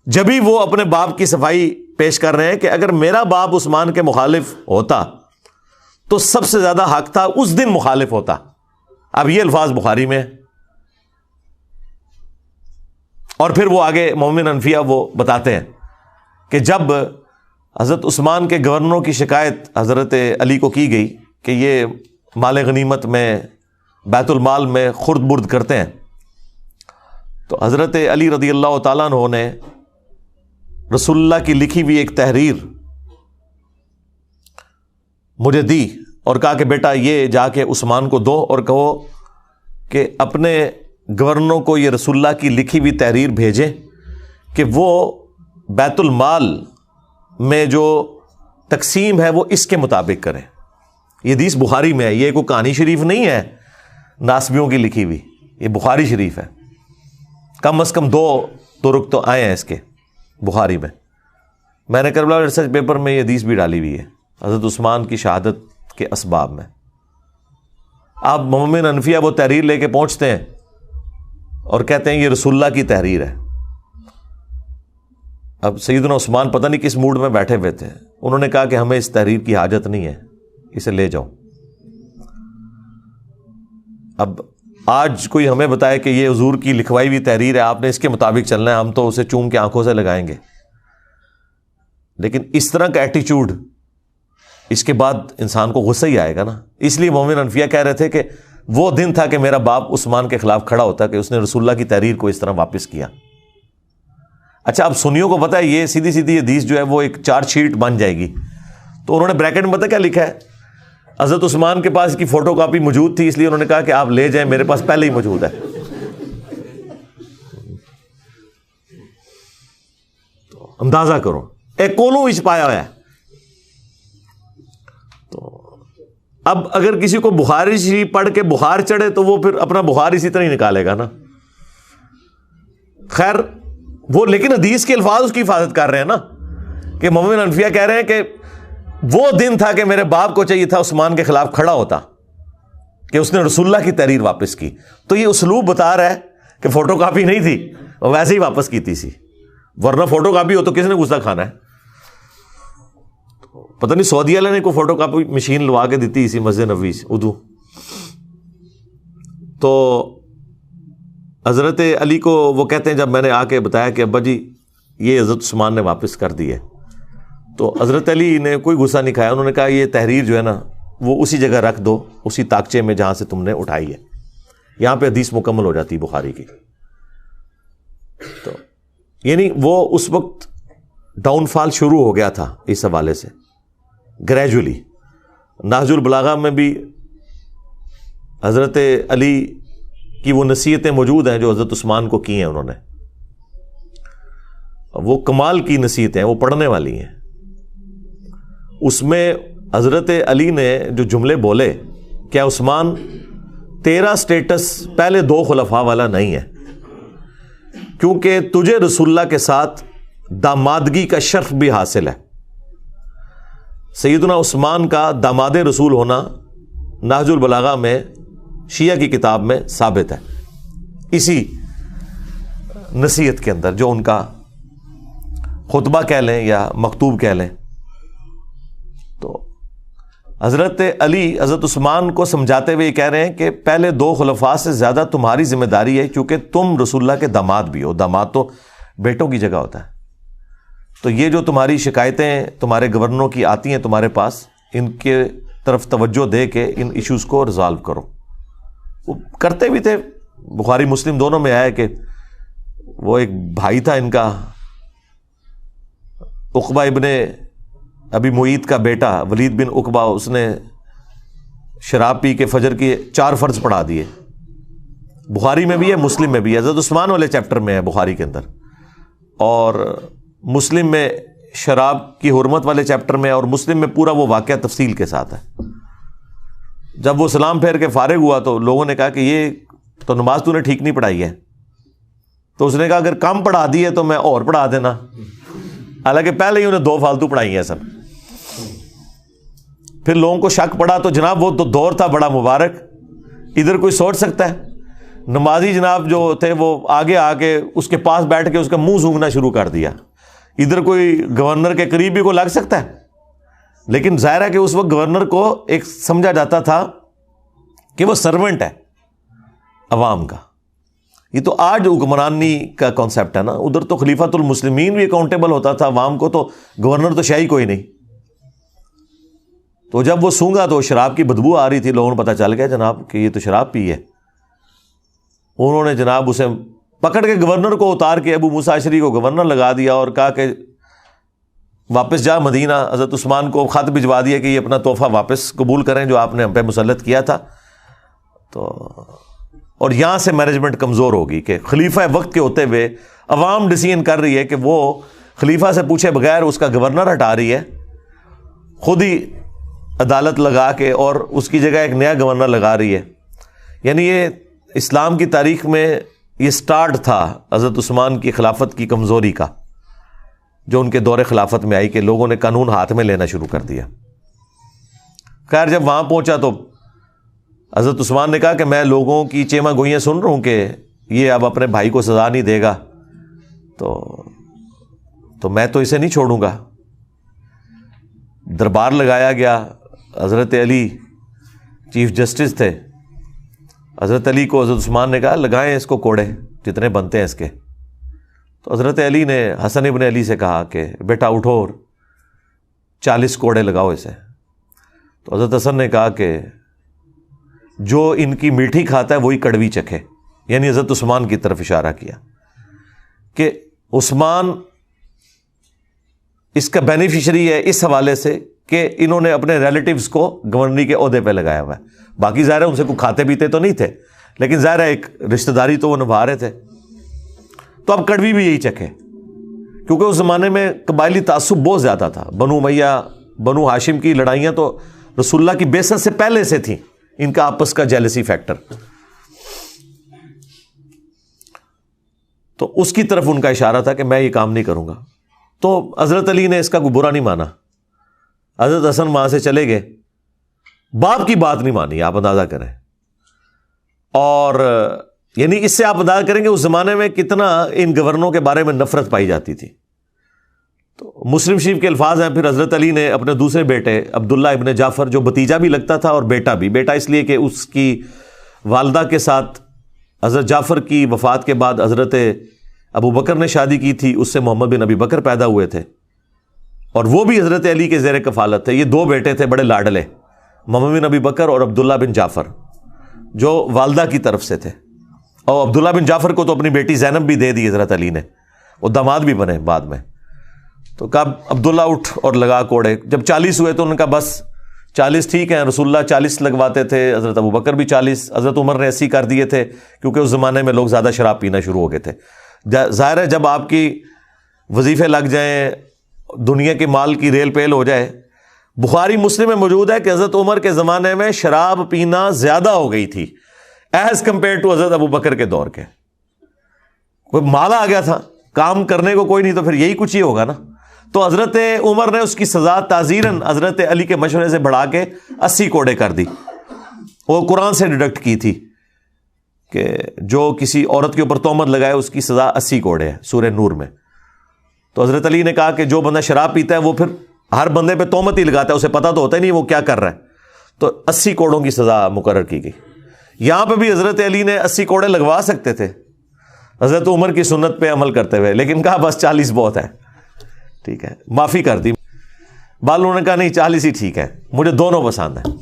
[SPEAKER 1] جبھی وہ اپنے باپ کی صفائی پیش کر رہے ہیں کہ اگر میرا باپ عثمان کے مخالف ہوتا تو سب سے زیادہ حق تھا اس دن مخالف ہوتا. اب یہ الفاظ بخاری میں، اور پھر وہ آگے محمد حنفیہ وہ بتاتے ہیں کہ جب حضرت عثمان کے گورنروں کی شکایت حضرت علی کو کی گئی کہ یہ مال غنیمت میں بیت المال میں خرد برد کرتے ہیں، تو حضرت علی رضی اللہ تعالیٰ عنہ نے رسول اللہ کی لکھی ہوئی ایک تحریر مجھے دی اور کہا کہ بیٹا یہ جا کے عثمان کو دو اور کہو کہ اپنے گورنروں کو یہ رسول اللہ کی لکھی ہوئی تحریر بھیجیں کہ وہ بیت المال میں جو تقسیم ہے وہ اس کے مطابق کریں. یہ حدیث بخاری میں ہے, یہ کوئی کہانی شریف نہیں ہے ناسبیوں کی لکھی ہوئی, یہ بخاری شریف ہے. کم از کم 2 طرق تو آئے ہیں اس کے بخاری میں. میں نے کربلا ریسرچ پیپر میں یہ حدیث بھی ڈالی ہوئی ہے حضرت عثمان کی شہادت کے اسباب میں. آپ محمد حنفیہ وہ تحریر لے کے پہنچتے ہیں اور کہتے ہیں یہ رسول اللہ کی تحریر ہے. اب سیدنا عثمان پتہ نہیں کس موڈ میں بیٹھے ہوئے تھے, انہوں نے کہا کہ ہمیں اس تحریر کی حاجت نہیں ہے, اسے لے جاؤ. اب آج کوئی ہمیں بتائے کہ یہ حضور کی لکھوائی ہوئی تحریر ہے, آپ نے اس کے مطابق چلنا ہے, ہم تو اسے چوم کے آنکھوں سے لگائیں گے. لیکن اس طرح کا ایٹیچیوڈ, اس کے بعد انسان کو غصہ ہی آئے گا نا. اس لیے مومن انفیہ کہہ رہے تھے کہ وہ دن تھا کہ میرا باپ عثمان کے خلاف کھڑا ہوتا کہ اس نے رسول اللہ کی تحریر کو اس طرح واپس کیا. اچھا, اب سنیوں کو پتا ہے یہ سیدھی سیدھی حدیث جو ہے وہ ایک چارج شیٹ بن جائے گی, تو انہوں نے بریکٹ میں پتہ کیا لکھا ہے, حضرت عثمان کے پاس اس کی فوٹو کاپی موجود تھی اس لیے انہوں نے کہا کہ آپ لے جائیں, میرے پاس پہلے ہی موجود ہے. تو اندازہ کرو ایک کولوں وچ پایا ہوا ہے. تو اب اگر کسی کو بخاری شریف پڑھ کے بخار چڑھے تو وہ پھر اپنا بخار اسی طرح ہی نکالے گا نا. خیر وہ لیکن حدیث کے الفاظ اس کی حفاظت کر رہے ہیں نا, کہ محمد حنفیہ کہہ رہے ہیں کہ وہ دن تھا کہ میرے باپ کو چاہیے تھا عثمان کے خلاف کھڑا ہوتا کہ اس نے رسول اللہ کی تحریر واپس کی. تو یہ اسلوب بتا رہا ہے کہ فوٹو کاپی نہیں تھی, وہ ویسے ہی واپس کی تھی, ورنہ فوٹو کاپی ہو تو کس نے غصہ کھانا ہے. پتہ نہیں سعودی والے نے کوئی فوٹو کاپی مشین لوا کے دیتی اسی مسجد نبوی سے اردو. تو حضرت علی کو وہ کہتے ہیں جب میں نے آ کے بتایا کہ ابا جی یہ حضرت عثمان نے واپس کر دی ہے, تو حضرت علی نے کوئی غصہ نہیں کھایا. انہوں نے کہا یہ تحریر جو ہے نا وہ اسی جگہ رکھ دو, اسی تاکچے میں جہاں سے تم نے اٹھائی ہے, یہاں پہ حدیث مکمل ہو جاتی بخاری کی. تو یعنی وہ اس وقت ڈاؤن فال شروع ہو گیا تھا اس حوالے سے گریجولی. نہج البلاغہ میں بھی حضرت علی کی وہ نصیحتیں موجود ہیں جو حضرت عثمان کو کی ہیں انہوں نے. وہ کمال کی نصیحتیں ہیں, وہ پڑھنے والی ہیں. اس میں حضرت علی نے جو جملے بولے, کیا عثمان تیرا سٹیٹس پہلے 2 خلفاء والا نہیں ہے, کیونکہ تجھے رسول اللہ کے ساتھ دامادگی کا شرف بھی حاصل ہے. سیدنا عثمان کا داماد رسول ہونا نہج البلاغہ میں شیعہ کی کتاب میں ثابت ہے, اسی نصیحت کے اندر جو ان کا خطبہ کہہ لیں یا مکتوب کہہ لیں. تو حضرت علی حضرت عثمان کو سمجھاتے ہوئے یہ کہہ رہے ہیں کہ پہلے 2 خلفاء سے زیادہ تمہاری ذمہ داری ہے, کیونکہ تم رسول اللہ کے داماد بھی ہو. داماد تو بیٹوں کی جگہ ہوتا ہے. تو یہ جو تمہاری شکایتیں تمہارے گورنروں کی آتی ہیں تمہارے پاس, ان کے طرف توجہ دے کے ان ایشوز کو ریزالو کرو. وہ کرتے بھی تھے. بخاری مسلم دونوں میں آیا کہ وہ ایک بھائی تھا ان کا, عقبہ ابن ابی معیط کا بیٹا ولید بن عقبہ, اس نے شراب پی کے فجر کی 4 فرض پڑھا دیے. بخاری میں بھی ہے, مسلم میں بھی ہے, حضرت عثمان والے چیپٹر میں ہے بخاری کے اندر, اور مسلم میں شراب کی حرمت والے چیپٹر میں, اور مسلم میں پورا وہ واقعہ تفصیل کے ساتھ ہے. جب وہ سلام پھیر کے فارغ ہوا تو لوگوں نے کہا کہ یہ تو نماز تو نے ٹھیک نہیں پڑھائی ہے. تو اس نے کہا اگر کم پڑھا دی ہے تو میں اور پڑھا دینا, حالانکہ پہلے ہی انہیں 2 فالتو پڑھائی ہیں سب. پھر لوگوں کو شک پڑا تو جناب وہ تو دور تھا بڑا مبارک, ادھر کوئی سوچ سکتا ہے نمازی جناب جو تھے وہ آگے آ کے اس کے پاس بیٹھ کے اس کا منہ سونگھنا شروع کر دیا. ادھر کوئی گورنر کے قریب بھی کو لگ سکتا ہے, لیکن ظاہر ہے کہ اس وقت گورنر کو ایک سمجھا جاتا تھا کہ وہ سرونٹ ہے عوام کا. یہ تو آج حکمرانی کا کانسیپٹ ہے نا, ادھر تو خلیفۃ المسلمین بھی اکاؤنٹیبل ہوتا تھا عوام کو, تو گورنر تو شاہی کوئی نہیں. تو جب وہ سونگا تو شراب کی بدبو آ رہی تھی, لوگوں نے پتہ چل گیا جناب کہ یہ تو شراب پی ہے. انہوں نے جناب اسے پکڑ کے گورنر کو اتار کے ابو موسیٰ اشعری کو گورنر لگا دیا اور کہا کہ واپس جا مدینہ، حضرت عثمان کو خط بھجوا دیا کہ یہ اپنا تحفہ واپس قبول کریں جو آپ نے ہم پہ مسلط کیا تھا. تو اور یہاں سے مینجمنٹ کمزور ہوگی کہ خلیفہ وقت کے ہوتے ہوئے عوام ڈیسیژن کر رہی ہے کہ وہ خلیفہ سے پوچھے بغیر اس کا گورنر ہٹا رہی ہے خود ہی عدالت لگا کے، اور اس کی جگہ ایک نیا گورنر لگا رہی ہے. یعنی یہ اسلام کی تاریخ میں یہ سٹارٹ تھا حضرت عثمان کی خلافت کی کمزوری کا، جو ان کے دور خلافت میں آئی کہ لوگوں نے قانون ہاتھ میں لینا شروع کر دیا. خیر جب وہاں پہنچا تو حضرت عثمان نے کہا کہ میں لوگوں کی چیما گوئیاں سن رہا ہوں کہ یہ اب اپنے بھائی کو سزا نہیں دے گا، تو میں تو اسے نہیں چھوڑوں گا. دربار لگایا گیا. حضرت علی چیف جسٹس تھے. حضرت علی کو حضرت عثمان نے کہا لگائیں اس کو کوڑے جتنے بنتے ہیں اس کے. تو حضرت علی نے حسن ابن علی سے کہا کہ بیٹا اٹھو اور 40 کوڑے لگاؤ اسے. تو حضرت حسن نے کہا کہ جو ان کی میٹھی کھاتا ہے وہی کڑوی چکھے، یعنی حضرت عثمان کی طرف اشارہ کیا کہ عثمان اس کا بینیفیشری ہے اس حوالے سے کہ انہوں نے اپنے ریلیٹیوز کو گورنری کے عہدے پہ لگایا ہوا ہے. باقی ظاہر ہے ان سے کوئی کھاتے پیتے تو نہیں تھے، لیکن ظاہر ہے ایک رشتہ داری تو وہ نبھا رہے تھے. تو اب کڑوی بھی یہی چکھے، کیونکہ اس زمانے میں قبائلی تعصب بہت زیادہ تھا. بنو امیہ بنو ہاشم کی لڑائیاں تو رسول اللہ کی بعثت سے پہلے سے تھیں، ان کا آپس کا جیلسی فیکٹر. تو اس کی طرف ان کا اشارہ تھا کہ میں یہ کام نہیں کروں گا. تو حضرت علی نے اس کا کوئی برا نہیں مانا. حضرت حسن وہاں سے چلے گئے، باپ کی بات نہیں مانی. آپ اندازہ کریں. اور یعنی اس سے آپ اندازہ کریں گے اس زمانے میں کتنا ان گورنروں کے بارے میں نفرت پائی جاتی تھی. تو مسلم شریف کے الفاظ ہیں. پھر حضرت علی نے اپنے دوسرے بیٹے عبداللہ ابن جعفر، جو بھتیجا بھی لگتا تھا اور بیٹا بھی، بیٹا اس لیے کہ اس کی والدہ کے ساتھ حضرت جعفر کی وفات کے بعد حضرت ابو بکر نے شادی کی تھی، اس سے محمد بن ابی بکر پیدا ہوئے تھے، اور وہ بھی حضرت علی کے زیر کفالت تھے. یہ 2 بیٹے تھے بڑے لاڈلے، محمد بن ابی بکر اور عبداللہ بن جعفر، جو والدہ کی طرف سے تھے. اور عبداللہ بن جعفر کو تو اپنی بیٹی زینب بھی دے دی حضرت علی نے، وہ داماد بھی بنے بعد میں. تو کہا عبداللہ اٹھ اور لگا کوڑے. جب 40 ہوئے تو انہوں نے کہا بس 40 ٹھیک ہیں. رسول اللہ 40 لگواتے تھے، حضرت ابو بکر بھی 40، حضرت عمر نے 80 کر دیے تھے، کیونکہ اس زمانے میں لوگ زیادہ شراب پینا شروع ہو گئے تھے. ظاہر ہے جب آپ کی وظیفے لگ جائیں، دنیا کے مال کی ریل پیل ہو جائے. بخاری مسلم میں موجود ہے کہ حضرت عمر کے زمانے میں شراب پینا زیادہ ہو گئی تھی ایز کمپیئر ٹو حضرت ابو بکر کے دور کے. کوئی مال آ گیا تھا، کام کرنے کو کوئی نہیں، تو پھر یہی کچھ ہی ہوگا نا. تو حضرت عمر نے اس کی سزا تعزیراً حضرت علی کے مشورے سے بڑھا کے 80 کوڑے کر دی. وہ قرآن سے ڈیڈکٹ کی تھی کہ جو کسی عورت کے اوپر تہمت لگائے اس کی سزا 80 کوڑے ہے سورہ نور میں. تو حضرت علی نے کہا کہ جو بندہ شراب پیتا ہے وہ پھر ہر بندے پہ تہمت ہی لگاتا ہے، اسے پتہ تو ہوتا ہی نہیں وہ کیا کر رہا ہے. تو 80 کوڑوں کی سزا مقرر کی گئی. یہاں پہ بھی حضرت علی نے 80 کوڑے لگوا سکتے تھے حضرت عمر کی سنت پہ عمل کرتے ہوئے، لیکن کہا بس 40 بہت ہے، ٹھیک ہے، معافی کر دی. بالوں نے کہا نہیں 40 ہی ٹھیک ہے، مجھے دونوں پسند ہیں.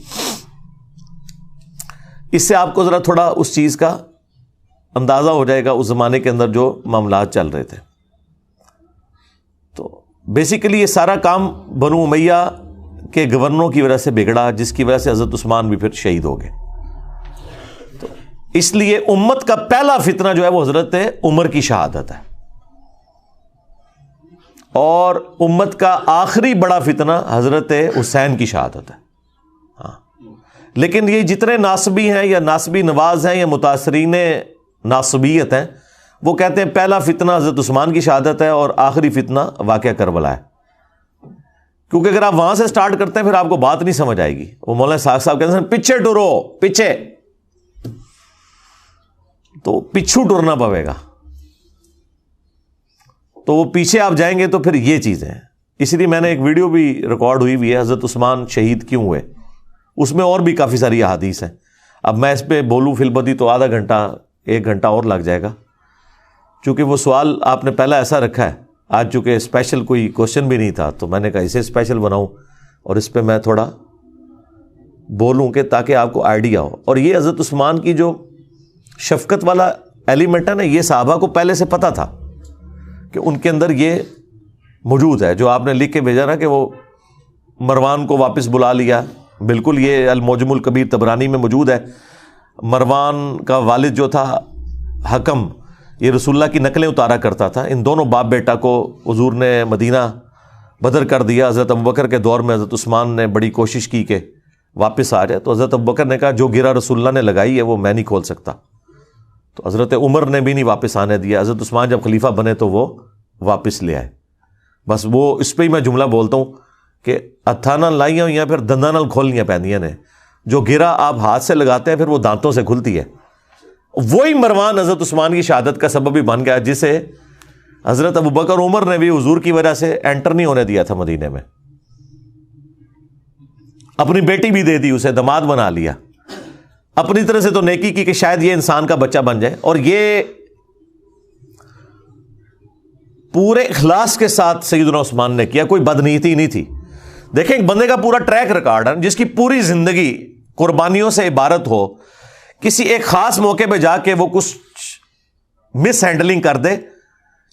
[SPEAKER 1] اس سے آپ کو ذرا تھوڑا اس چیز کا اندازہ ہو جائے گا اس زمانے کے اندر جو معاملات چل رہے تھے. تو بیسیکلی یہ سارا کام بنو امیہ کے گورنروں کی وجہ سے بگڑا، جس کی وجہ سے حضرت عثمان بھی پھر شہید ہو گئے. تو اس لیے امت کا پہلا فتنہ جو ہے وہ حضرت عمر کی شہادت ہے، اور امت کا آخری بڑا فتنہ حضرت حسین کی شہادت ہے. ہاں، لیکن یہ جتنے ناصبی ہیں یا ناصبی نواز ہیں یا متاثرین ناصبیت ہیں، وہ کہتے ہیں پہلا فتنہ حضرت عثمان کی شہادت ہے اور آخری فتنہ واقعہ کربلا ہے. کیونکہ اگر آپ وہاں سے سٹارٹ کرتے ہیں پھر آپ کو بات نہیں سمجھ آئے گی. وہ مولانا ساق صاحب کہتے ہیں پیچھے ٹرو، پیچھے، تو پیچھو ٹرنا پڑے گا. تو وہ پیچھے آپ جائیں گے تو پھر یہ چیزیں ہیں. اس لیے میں نے ایک ویڈیو بھی ریکارڈ ہوئی ہے حضرت عثمان شہید کیوں ہوئے، اس میں اور بھی کافی ساری احادیث ہیں. اب میں اس پہ بولوں فی البدی تو آدھا گھنٹہ 1 گھنٹہ اور لگ جائے گا، چونکہ وہ سوال آپ نے پہلا ایسا رکھا ہے. آج چونکہ اسپیشل کوئی کوشچن بھی نہیں تھا تو میں نے کہا اسے اسپیشل بناؤں اور اس پہ میں تھوڑا بولوں کہ تاکہ آپ کو آئیڈیا ہو. اور یہ حضرت عثمان کی جو شفقت والا ایلیمنٹ ہے نا، یہ صحابہ کو پہلے سے پتہ تھا کہ ان کے اندر یہ موجود ہے جو آپ نے لکھ کے بھیجا نا کہ وہ مروان کو واپس بلا لیا. بالکل یہ المعجم الکبیر طبرانی میں موجود ہے. مروان کا والد جو تھا حکم, یہ رسول اللہ کی نقلیں اتارا کرتا تھا. ان دونوں باپ بیٹا کو حضور نے مدینہ بدر کر دیا. حضرت ابوبکر کے دور میں حضرت عثمان نے بڑی کوشش کی کہ واپس آ جائے, تو حضرت ابوبکر نے کہا جو گرا رسول اللہ نے لگائی ہے وہ میں نہیں کھول سکتا. تو حضرت عمر نے بھی نہیں واپس آنے دیا. حضرت عثمان جب خلیفہ بنے تو وہ واپس لے آئے. بس وہ اس پہ ہی میں جملہ بولتا ہوں کہ ہتھاں نال لائیاں ہوئی ہیں پھر دنداں نال کھولنیاں پیندیاں نے. جو گرا آپ ہاتھ سے لگاتے ہیں پھر وہ دانتوں سے کھلتی ہے. وہی مروان حضرت عثمان کی شہادت کا سبب بھی بن گیا, جسے حضرت ابوبکر عمر نے بھی حضور کی وجہ سے انٹر نہیں ہونے دیا تھا مدینے میں. اپنی بیٹی بھی دے دی, اسے داماد بنا لیا. اپنی طرح سے تو نیکی کی کہ شاید یہ انسان کا بچہ بن جائے. اور یہ پورے اخلاص کے ساتھ سیدنا عثمان نے کیا, کوئی بدنیتی نہیں تھی. دیکھیں ایک بندے کا پورا ٹریک ریکارڈ ہے جس کی پوری زندگی قربانیوں سے عبارت ہو, کسی ایک خاص موقع پہ جا کے وہ کچھ مس ہینڈلنگ کر دے.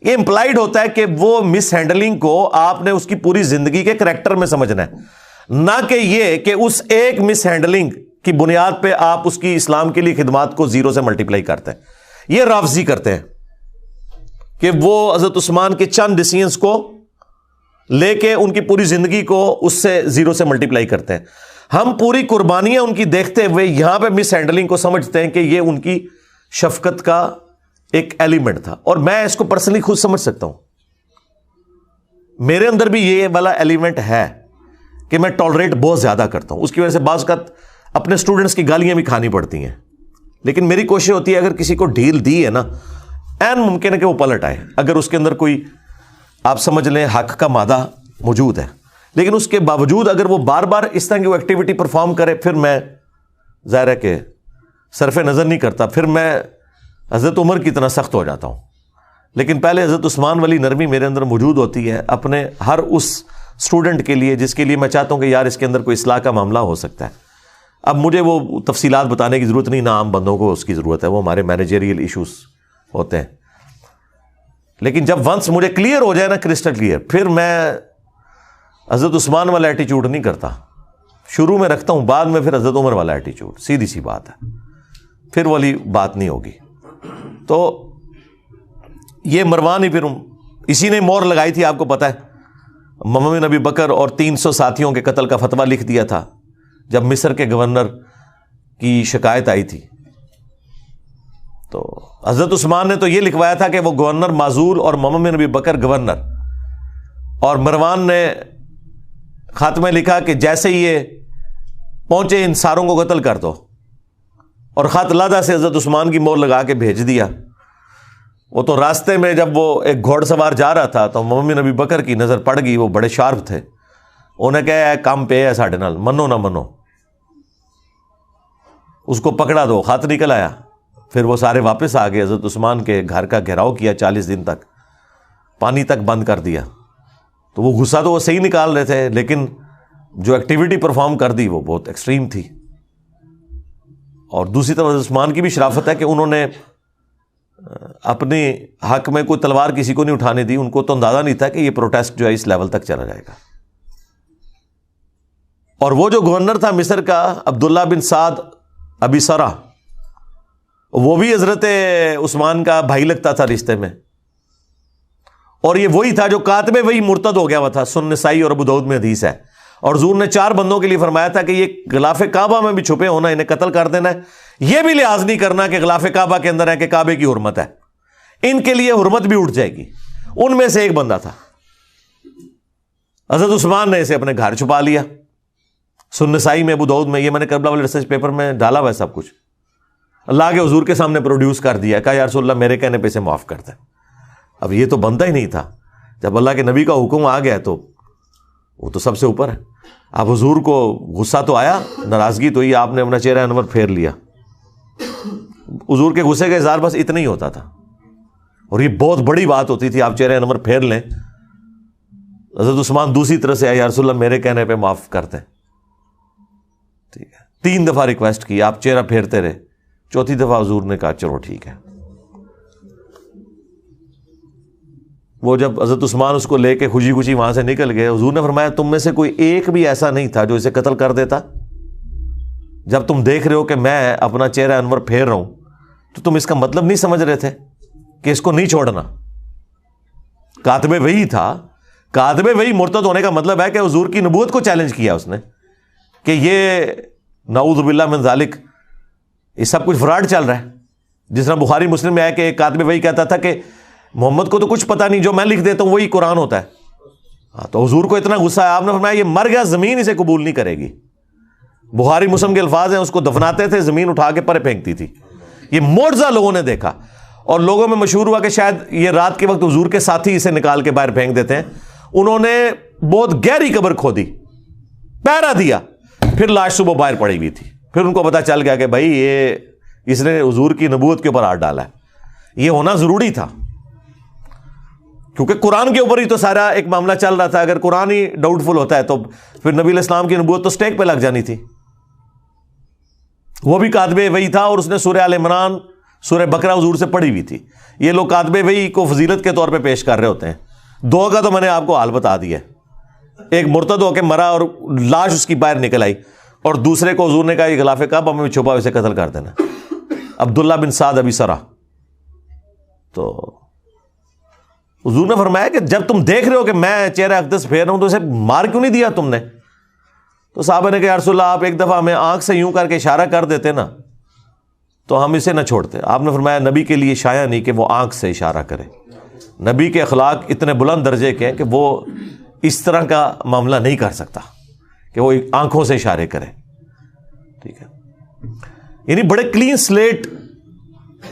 [SPEAKER 1] یہ امپلائڈ ہوتا ہے کہ وہ مس ہینڈلنگ کو آپ نے اس کی پوری زندگی کے کریکٹر میں سمجھنا ہے, نہ کہ یہ کہ اس ایک مس ہینڈلنگ کی بنیاد پہ آپ اس کی اسلام کے لیے خدمات کو زیرو سے ملٹیپلائی کرتے ہیں. یہ رافضی کرتے ہیں کہ وہ حضرت عثمان کے چند ڈیسیژنز کو لے کے ان کی پوری زندگی کو اس سے زیرو سے ملٹیپلائی کرتے ہیں. ہم پوری قربانیاں ان کی دیکھتے ہوئے یہاں پہ مس ہینڈلنگ کو سمجھتے ہیں کہ یہ ان کی شفقت کا ایک ایلیمنٹ تھا. اور میں اس کو پرسنلی خود سمجھ سکتا ہوں, میرے اندر بھی یہ والا ایلیمنٹ ہے کہ میں ٹالریٹ بہت زیادہ کرتا ہوں. اس کی وجہ سے بعض اوقات اپنے اسٹوڈنٹس کی گالیاں بھی کھانی پڑتی ہیں, لیکن میری کوشش ہوتی ہے اگر کسی کو ڈھیل دی ہے نا, این ممکن ہے کہ وہ پلٹ آئے اگر اس کے اندر کوئی آپ سمجھ لیں حق کا مادہ موجود ہے. لیکن اس کے باوجود اگر وہ بار بار اس طرح کی وہ ایکٹیویٹی پرفارم کرے, پھر میں ظاہر ہے کہ صرف نظر نہیں کرتا, پھر میں حضرت عمر کی طرح سخت ہو جاتا ہوں. لیکن پہلے حضرت عثمان والی نرمی میرے اندر موجود ہوتی ہے اپنے ہر اس اسٹوڈنٹ کے لیے جس کے لیے میں چاہتا ہوں کہ یار اس کے اندر کوئی اصلاح کا معاملہ ہو سکتا ہے. اب مجھے وہ تفصیلات بتانے کی ضرورت نہیں, نہ عام بندوں کو اس کی ضرورت ہے, وہ ہمارے مینیجریل ایشوز ہوتے ہیں. لیکن جب ونس مجھے کلیئر ہو جائے نا, کرسٹل کلیئر, پھر میں حضرت عثمان والا ایٹیچیوڈ نہیں کرتا. شروع میں رکھتا ہوں, بعد میں پھر حضرت عمر والا ایٹیچیوڈ. سیدھی سی بات ہے, پھر والی بات نہیں ہوگی. تو یہ مروان ہی پھر اسی نے مور لگائی تھی, آپ کو پتا ہے, محمد نبی بکر اور 300 ساتھیوں کے قتل کا فتویٰ لکھ دیا تھا جب مصر کے گورنر کی شکایت آئی تھی. تو حضرت عثمان نے تو یہ لکھوایا تھا کہ وہ گورنر معزول اور محمد نبی بکر گورنر, اور مروان نے خاتمہ لکھا کہ جیسے ہی یہ پہنچے ان ساروں کو قتل کر دو, اور خط لادہ سے حضرت عثمان کی مور لگا کے بھیج دیا. وہ تو راستے میں جب وہ ایک گھوڑ سوار جا رہا تھا تو محمد نبی بکر کی نظر پڑ گئی, وہ بڑے شارپ تھے, انہیں کہا کام پہ ہے ساڑھے نال, منو نہ منو, اس کو پکڑا دو. خط نکل آیا, پھر وہ سارے واپس آ گئے. حضرت عثمان کے گھر کا گھیراؤ کیا 40 دن تک, پانی تک بند کر دیا. تو وہ غصہ تو وہ صحیح نکال رہے تھے, لیکن جو ایکٹیویٹی پرفارم کر دی وہ بہت ایکسٹریم تھی. اور دوسری طرف حضرت عثمان کی بھی شرافت ہے کہ انہوں نے اپنے حق میں کوئی تلوار کسی کو نہیں اٹھانے دی. ان کو تو اندازہ نہیں تھا کہ یہ پروٹیسٹ جو ہے اس لیول تک چلا جائے گا. اور وہ جو گورنر تھا مصر کا عبداللہ بن سعد ابی سرا, وہ بھی حضرت عثمان کا بھائی لگتا تھا رشتے میں, اور یہ وہی تھا جو کاتب وہی مرتد ہو گیا ہوا تھا. سنن نسائی اور ابو داؤد میں حدیث ہے. اور حضور نے 4 بندوں کے لیے فرمایا تھا کہ یہ غلاف کعبہ میں بھی چھپے ہونا, انہیں قتل کر دینا ہے. یہ بھی لحاظ نہیں کرنا کہ غلاف کعبہ کے اندر ہے کہ کعبے کی حرمت ہے, ان کے لیے حرمت بھی اٹھ جائے گی. ان میں سے ایک بندہ تھا, حضرت عثمان نے اسے اپنے گھر چھپا لیا. سنن نسائی میں, ابو داؤد میں, یہ میں نے کربلا والے ریسرچ پیپر میں ڈالا ہوا ہے سب کچھ. اللہ کے حضور کے سامنے پروڈیوس کر دیا, کہا یا رسول اللہ میرے کہنے پہ اسے معاف کر دیں. اب یہ تو بنتا ہی نہیں تھا, جب اللہ کے نبی کا حکم آ گیا تو وہ تو سب سے اوپر ہے. اب حضور کو غصہ تو آیا, ناراضگی تو ہی, آپ نے اپنا چہرہ انور پھیر لیا. حضور کے غصے کا اظہار بس اتنا ہی ہوتا تھا, اور یہ بہت بڑی بات ہوتی تھی, آپ چہرہ انور پھیر لیں. حضرت عثمان دوسری طرح سے, یا رسول اللہ میرے کہنے پہ معاف کر دیں. ٹھیک ہے, 3 دفعہ ریکویسٹ کی, آپ چہرہ پھیرتے رہے. 4تھی دفعہ حضور نے کہا چلو ٹھیک ہے. وہ جب حضرت عثمان اس کو لے کے خوشی خوشی وہاں سے نکل گئے، حضور نے فرمایا تم میں سے کوئی ایک بھی ایسا نہیں تھا جو اسے قتل کر دیتا؟ جب تم دیکھ رہے ہو کہ میں اپنا چہرہ انور پھیر رہا ہوں تو تم اس کا مطلب نہیں سمجھ رہے تھے کہ اس کو نہیں چھوڑنا؟ کاتب وحی تھا، کاتب وحی مرتد ہونے کا مطلب ہے کہ حضور کی نبوت کو چیلنج کیا اس نے کہ یہ نعوذ باللہ من ذالک یہ سب کچھ فراڈ چل رہا ہے. جس طرح بخاری مسلم میں ہے کہ ایک کاتب وحی کہتا تھا کہ محمد کو تو کچھ پتہ نہیں، جو میں لکھ دیتا ہوں وہی قرآن ہوتا ہے. تو حضور کو اتنا غصہ ہے، آپ نے فرمایا یہ مر گیا، زمین اسے قبول نہیں کرے گی. بخاری مسلم کے الفاظ ہیں، اس کو دفناتے تھے، زمین اٹھا کے پرے پھینکتی تھی. یہ معجزہ لوگوں نے دیکھا اور لوگوں میں مشہور ہوا کہ شاید یہ رات کے وقت حضور کے ساتھی اسے نکال کے باہر پھینک دیتے ہیں. انہوں نے بہت گہری قبر کھودی، پہرا دیا، پھر لاش صبح باہر پڑی ہوئی تھی. پھر ان کو پتا چل گیا کہ بھائی یہ اس نے حضور کی نبوت کے اوپر ہاتھ ڈالا ہے. یہ ہونا ضروری تھا کیونکہ قرآن کے اوپر ہی تو سارا ایک معاملہ چل رہا تھا. اگر قرآن ہی ڈاؤٹ فل ہوتا ہے تو پھر نبی علیہ السلام کی نبوت تو سٹیک پہ لگ جانی تھی. وہ بھی کاتب وحی تھا اور اس نے سورہ آل عمران، سورہ بقرہ حضور سے پڑھی ہوئی تھی. یہ لوگ کاتب وحی کو فضیلت کے طور پہ پیش کر رہے ہوتے ہیں. دو کا تو میں نے آپ کو حال بتا دیا. ایک مرتد ہو کے مرا اور لاش اس کی باہر نکل آئی، اور دوسرے کو حضور نے کہا یہ غلاف کعبہ میں چھپا اسے قتل کر دینا، عبداللہ بن سعد ابی سرا. تو حضور نے فرمایا کہ جب تم دیکھ رہے ہو کہ میں چہرہ اقدس پھیر رہا ہوں تو اسے مار کیوں نہیں دیا تم نے؟ تو صحابہ نے کہا یا رسول اللہ آپ ایک دفعہ ہمیں آنکھ سے یوں کر کے اشارہ کر دیتے نا تو ہم اسے نہ چھوڑتے. آپ نے فرمایا نبی کے لیے شایع نہیں کہ وہ آنکھ سے اشارہ کرے. نبی کے اخلاق اتنے بلند درجے کے ہیں کہ وہ اس طرح کا معاملہ نہیں کر سکتا کہ وہ آنکھوں سے اشارے کرے. ٹھیک ہے، یعنی بڑے کلین سلیٹ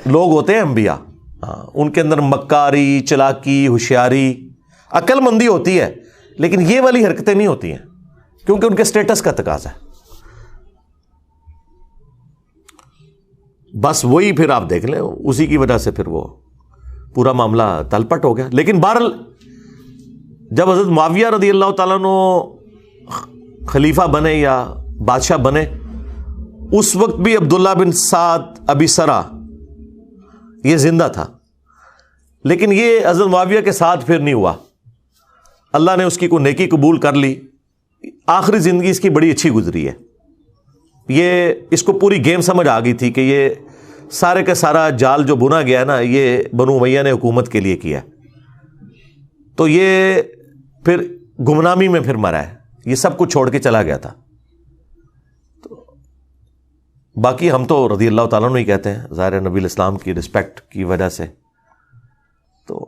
[SPEAKER 1] لوگ ہوتے ہیں انبیاء. ان کے اندر مکاری، چلاکی، ہوشیاری، عقل مندی ہوتی ہے، لیکن یہ والی حرکتیں نہیں ہوتی ہیں کیونکہ ان کے سٹیٹس کا تقاضا ہے. بس وہی پھر آپ دیکھ لیں اسی کی وجہ سے پھر وہ پورا معاملہ تلپٹ ہو گیا. لیکن بہرحال جب حضرت معاویہ رضی اللہ تعالیٰ عنہ خلیفہ بنے یا بادشاہ بنے، اس وقت بھی عبداللہ بن سعد ابی سرا یہ زندہ تھا، لیکن یہ حضرت معاویہ کے ساتھ پھر نہیں ہوا. اللہ نے اس کی کوئی نیکی قبول کر لی، آخری زندگی اس کی بڑی اچھی گزری ہے. یہ اس کو پوری گیم سمجھ آ گئی تھی کہ یہ سارے کا سارا جال جو بنا گیا ہے نا یہ بنو امیہ نے حکومت کے لیے کیا، تو یہ پھر گمنامی میں پھر مرا ہے، یہ سب کچھ چھوڑ کے چلا گیا تھا. تو باقی ہم تو رضی اللہ تعالیٰ عنہ ہی کہتے ہیں، ظاہر نبی الاسلام کی رسپیکٹ کی وجہ سے. تو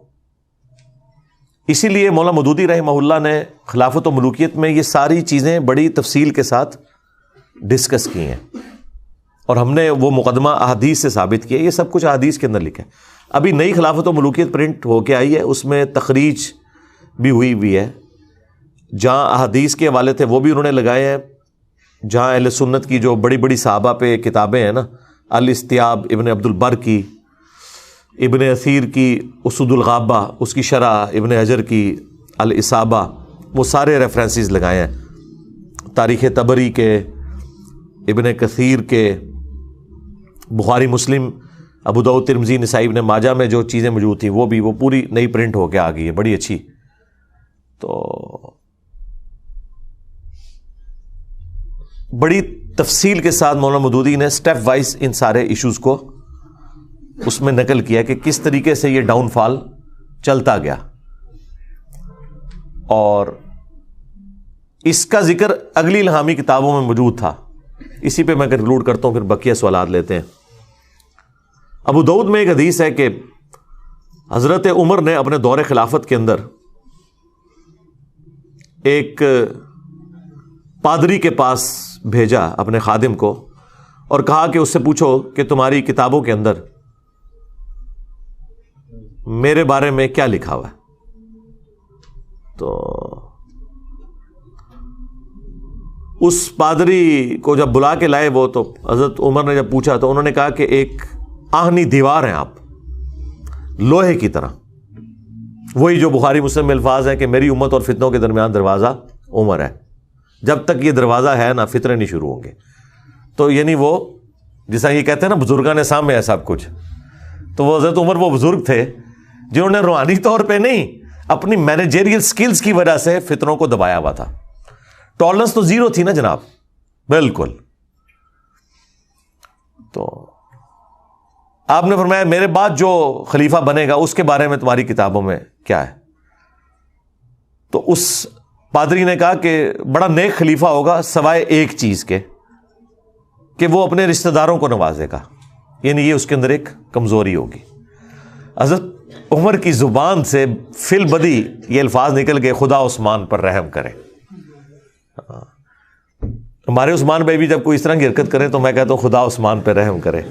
[SPEAKER 1] اسی لیے مولانا مودودی رحمہ اللہ نے خلافت و ملوکیت میں یہ ساری چیزیں بڑی تفصیل کے ساتھ ڈسکس کی ہیں، اور ہم نے وہ مقدمہ احادیث سے ثابت کیا. یہ سب کچھ احادیث کے اندر لکھا ہے. ابھی نئی خلافت و ملوکیت پرنٹ ہو کے آئی ہے، اس میں تخریج بھی ہوئی ہے. جہاں احادیث کے حوالے تھے وہ بھی انہوں نے لگائے ہیں، جہاں اہل سنت کی جو بڑی بڑی صحابہ پہ کتابیں ہیں نا، الاستیاب ابن عبد البر کی، ابن اثیر کی اسود الغابہ، اس کی شرح ابن حجر کی الاصابہ، وہ سارے ریفرنسز لگائے ہیں. تاریخ طبری کے، ابن کثیر کے، بخاری مسلم، ابو داؤد ترمذی نسائی ابن ماجہ میں جو چیزیں موجود تھیں وہ پوری نئی پرنٹ ہو کے آ گئی ہے، بڑی اچھی. تو بڑی تفصیل کے ساتھ مولانا مودودی نے سٹیپ وائز ان سارے ایشوز کو اس میں نقل کیا کہ کس طریقے سے یہ ڈاؤن فال چلتا گیا. اور اس کا ذکر اگلی الہامی کتابوں میں موجود تھا. اسی پہ میں کنکلوڈ کرتا ہوں، پھر بقیہ سوالات لیتے ہیں. ابو داؤد میں ایک حدیث ہے کہ حضرت عمر نے اپنے دور خلافت کے اندر ایک پادری کے پاس بھیجا اپنے خادم کو اور کہا کہ اس سے پوچھو کہ تمہاری کتابوں کے اندر میرے بارے میں کیا لکھا ہوا ہے. تو اس پادری کو جب بلا کے لائے وہ، تو حضرت عمر نے جب پوچھا تو انہوں نے کہا کہ ایک آہنی دیوار ہیں آپ، لوہے کی طرح. وہی جو بخاری مسلم میں الفاظ ہیں کہ میری امت اور فتنوں کے درمیان دروازہ عمر ہے، جب تک یہ دروازہ ہے نا فتنے نہیں شروع ہوں گے. تو یعنی وہ جیسا یہ کہتے ہیں نا بزرگان سامنے ہے سب کچھ، تو وہ حضرت عمر وہ بزرگ تھے جنہوں نے روحانی طور پہ نہیں اپنی مینیجریل سکلز کی وجہ سے فتنوں کو دبایا ہوا تھا. ٹالرنس تو زیرو تھی نا جناب, بالکل. تو آپ نے فرمایا میرے بعد جو خلیفہ بنے گا اس کے بارے میں تمہاری کتابوں میں کیا ہے؟ تو اس پادری نے کہا کہ بڑا نیک خلیفہ ہوگا سوائے ایک چیز کے, کہ وہ اپنے رشتہ داروں کو نوازے گا, یعنی یہ اس کے اندر ایک کمزوری ہوگی. حضرت عمر کی زبان سے فی البدی یہ الفاظ نکل گئے, خدا عثمان پر رحم کرے. ہمارے عثمان بھائی بھی جب کوئی اس طرح کی حرکت کرے تو میں کہتا ہوں خدا عثمان پہ رحم کرے.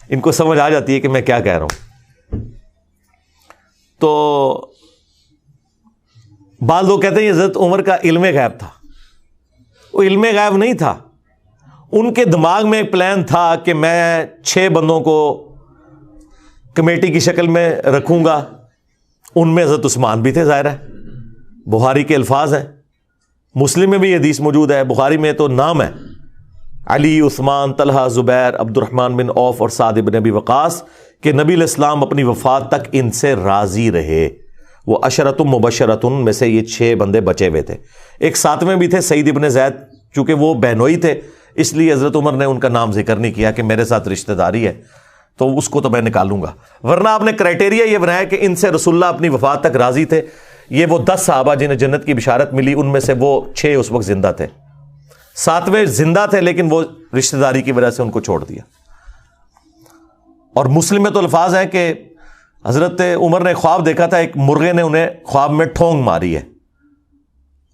[SPEAKER 1] ان کو سمجھ آ جاتی ہے کہ میں کیا کہہ رہا ہوں. تو بعض لوگ کہتے ہیں یہ حضرت عمر کا علم غیب تھا. وہ علم غیب نہیں تھا, ان کے دماغ میں ایک پلان تھا کہ میں 6 بندوں کو کمیٹی کی شکل میں رکھوں گا. ان میں حضرت عثمان بھی تھے, ظاہر ہے, بخاری کے الفاظ ہیں, مسلم میں بھی حدیث موجود ہے, بخاری میں تو نام ہے علی, عثمان, طلحہ, زبیر, عبد الرحمن بن عوف اور سعد بن ابی وقاص, کہ نبی علیہ السلام اپنی وفات تک ان سے راضی رہے. وہ عشرۃ مبشرۃ میں سے یہ 6 بندے بچے ہوئے تھے. ایک 7ویں بھی تھے سعید ابن زید, چونکہ وہ بہنوئی تھے اس لیے حضرت عمر نے ان کا نام ذکر نہیں کیا کہ میرے ساتھ رشتہ داری ہے تو اس کو تو میں نکالوں گا. ورنہ آپ نے کرائٹیریا یہ بنایا کہ ان سے رسول اللہ اپنی وفات تک راضی تھے. یہ وہ 10 صحابہ جنہیں جنت کی بشارت ملی, ان میں سے وہ 6 اس وقت زندہ تھے, 7ویں زندہ تھے لیکن وہ رشتہ داری کی وجہ سے ان کو چھوڑ دیا. اور مسلم میں تو الفاظ ہیں کہ حضرت عمر نے خواب دیکھا تھا, ایک مرغے نے انہیں خواب میں ٹھونگ ماری ہے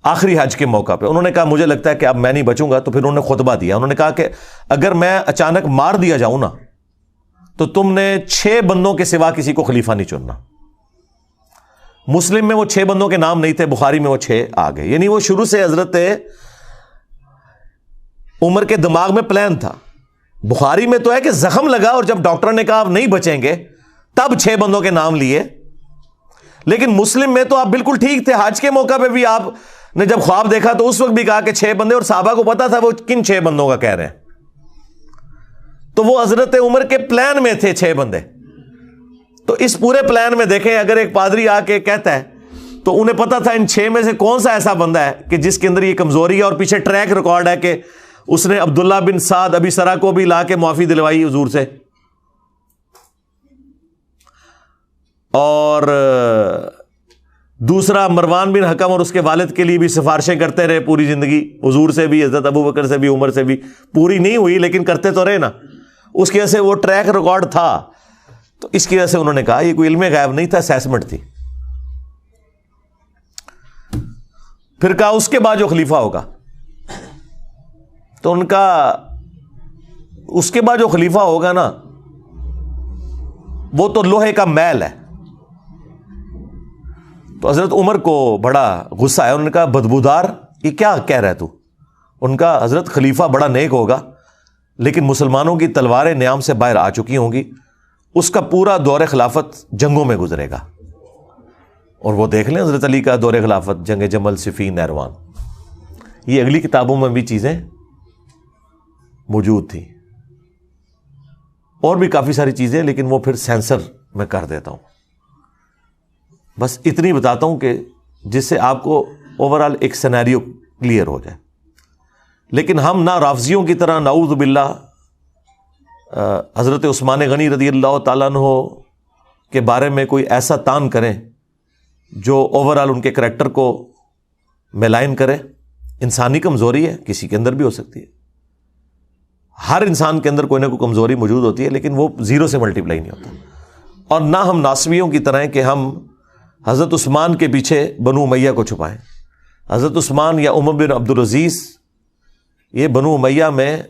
[SPEAKER 1] آخری حج کے موقع پہ. انہوں نے کہا مجھے لگتا ہے کہ اب میں نہیں بچوں گا. تو پھر انہوں نے خطبہ دیا, انہوں نے کہا کہ اگر میں اچانک مار دیا جاؤں نا تو تم نے 6 بندوں کے سوا کسی کو خلیفہ نہیں چننا. مسلم میں وہ 6 بندوں کے نام نہیں تھے, بخاری میں وہ 6 آ گئے. یعنی وہ شروع سے حضرت عمر کے دماغ میں پلان تھا. بخاری میں تو ہے کہ زخم لگا اور جب ڈاکٹر نے کہا آپ نہیں بچیں گے تب 6 بندوں کے نام لیے. لیکن مسلم میں تو آپ بالکل ٹھیک تھے, حج کے موقع پہ بھی آپ نے جب خواب دیکھا تو اس وقت بھی کہا کہ 6 بندے, اور صحابہ کو پتا تھا وہ کن 6 بندوں کا کہہ رہے ہیں. تو وہ حضرت عمر کے پلان میں تھے 6 بندے. تو اس پورے پلان میں دیکھیں اگر ایک پادری آ کے کہتا ہے تو انہیں پتا تھا ان 6 میں سے کون سا ایسا بندہ ہے کہ جس کے اندر یہ کمزوری ہے, اور پیچھے ٹریک ریکارڈ ہے کہ اس نے عبداللہ بن سعد ابی سرا کو بھی لا کے معافی دلوائی حضور سے, اور دوسرا مروان بن حکم اور اس کے والد کے لیے بھی سفارشیں کرتے رہے پوری زندگی, حضور سے بھی, حضرت ابو بکر سے بھی, عمر سے بھی. پوری نہیں ہوئی لیکن کرتے تو رہے نا. اس کی وجہ سے وہ ٹریک ریکارڈ تھا. تو اس کی وجہ سے انہوں نے کہا یہ کوئی علم غیب نہیں تھا, اسیسمنٹ تھی. پھر کہا اس کے بعد جو خلیفہ ہوگا, تو ان کا اس کے بعد جو خلیفہ ہوگا نا وہ تو لوہے کا میل ہے. تو حضرت عمر کو بڑا غصہ آیا, انہوں نے کہا بدبودار یہ کیا کہہ رہا ہے تو. ان کا حضرت خلیفہ بڑا نیک ہوگا لیکن مسلمانوں کی تلواریں نیام سے باہر آ چکی ہوں گی, اس کا پورا دور خلافت جنگوں میں گزرے گا. اور وہ دیکھ لیں حضرت علی کا دور خلافت, جنگ جمل, صفین, نہروان, یہ اگلی کتابوں میں بھی چیزیں موجود تھیں, اور بھی کافی ساری چیزیں, لیکن وہ پھر سینسر میں کر دیتا ہوں. بس اتنی بتاتا ہوں کہ جس سے آپ کو اوورال ایک سینیریو کلیئر ہو جائے. لیکن ہم نہ رافضیوں کی طرح نعوذ باللہ حضرت عثمان غنی رضی اللہ تعالیٰ عنہ کے بارے میں کوئی ایسا تان کریں جو اوورال ان کے کریکٹر کو میلائن کرے. انسانی کمزوری ہے, کسی کے اندر بھی ہو سکتی ہے, ہر انسان کے اندر کوئی نہ کوئی کمزوری موجود ہوتی ہے, لیکن وہ 0 سے ملٹیپلائی نہیں ہوتا. اور نہ ہم ناسویوں کی طرح کہ ہم حضرت عثمان کے پیچھے بنو امیہ کو چھپائیں. حضرت عثمان یا عمر بن عبد العزیز یہ بنو امیہ میں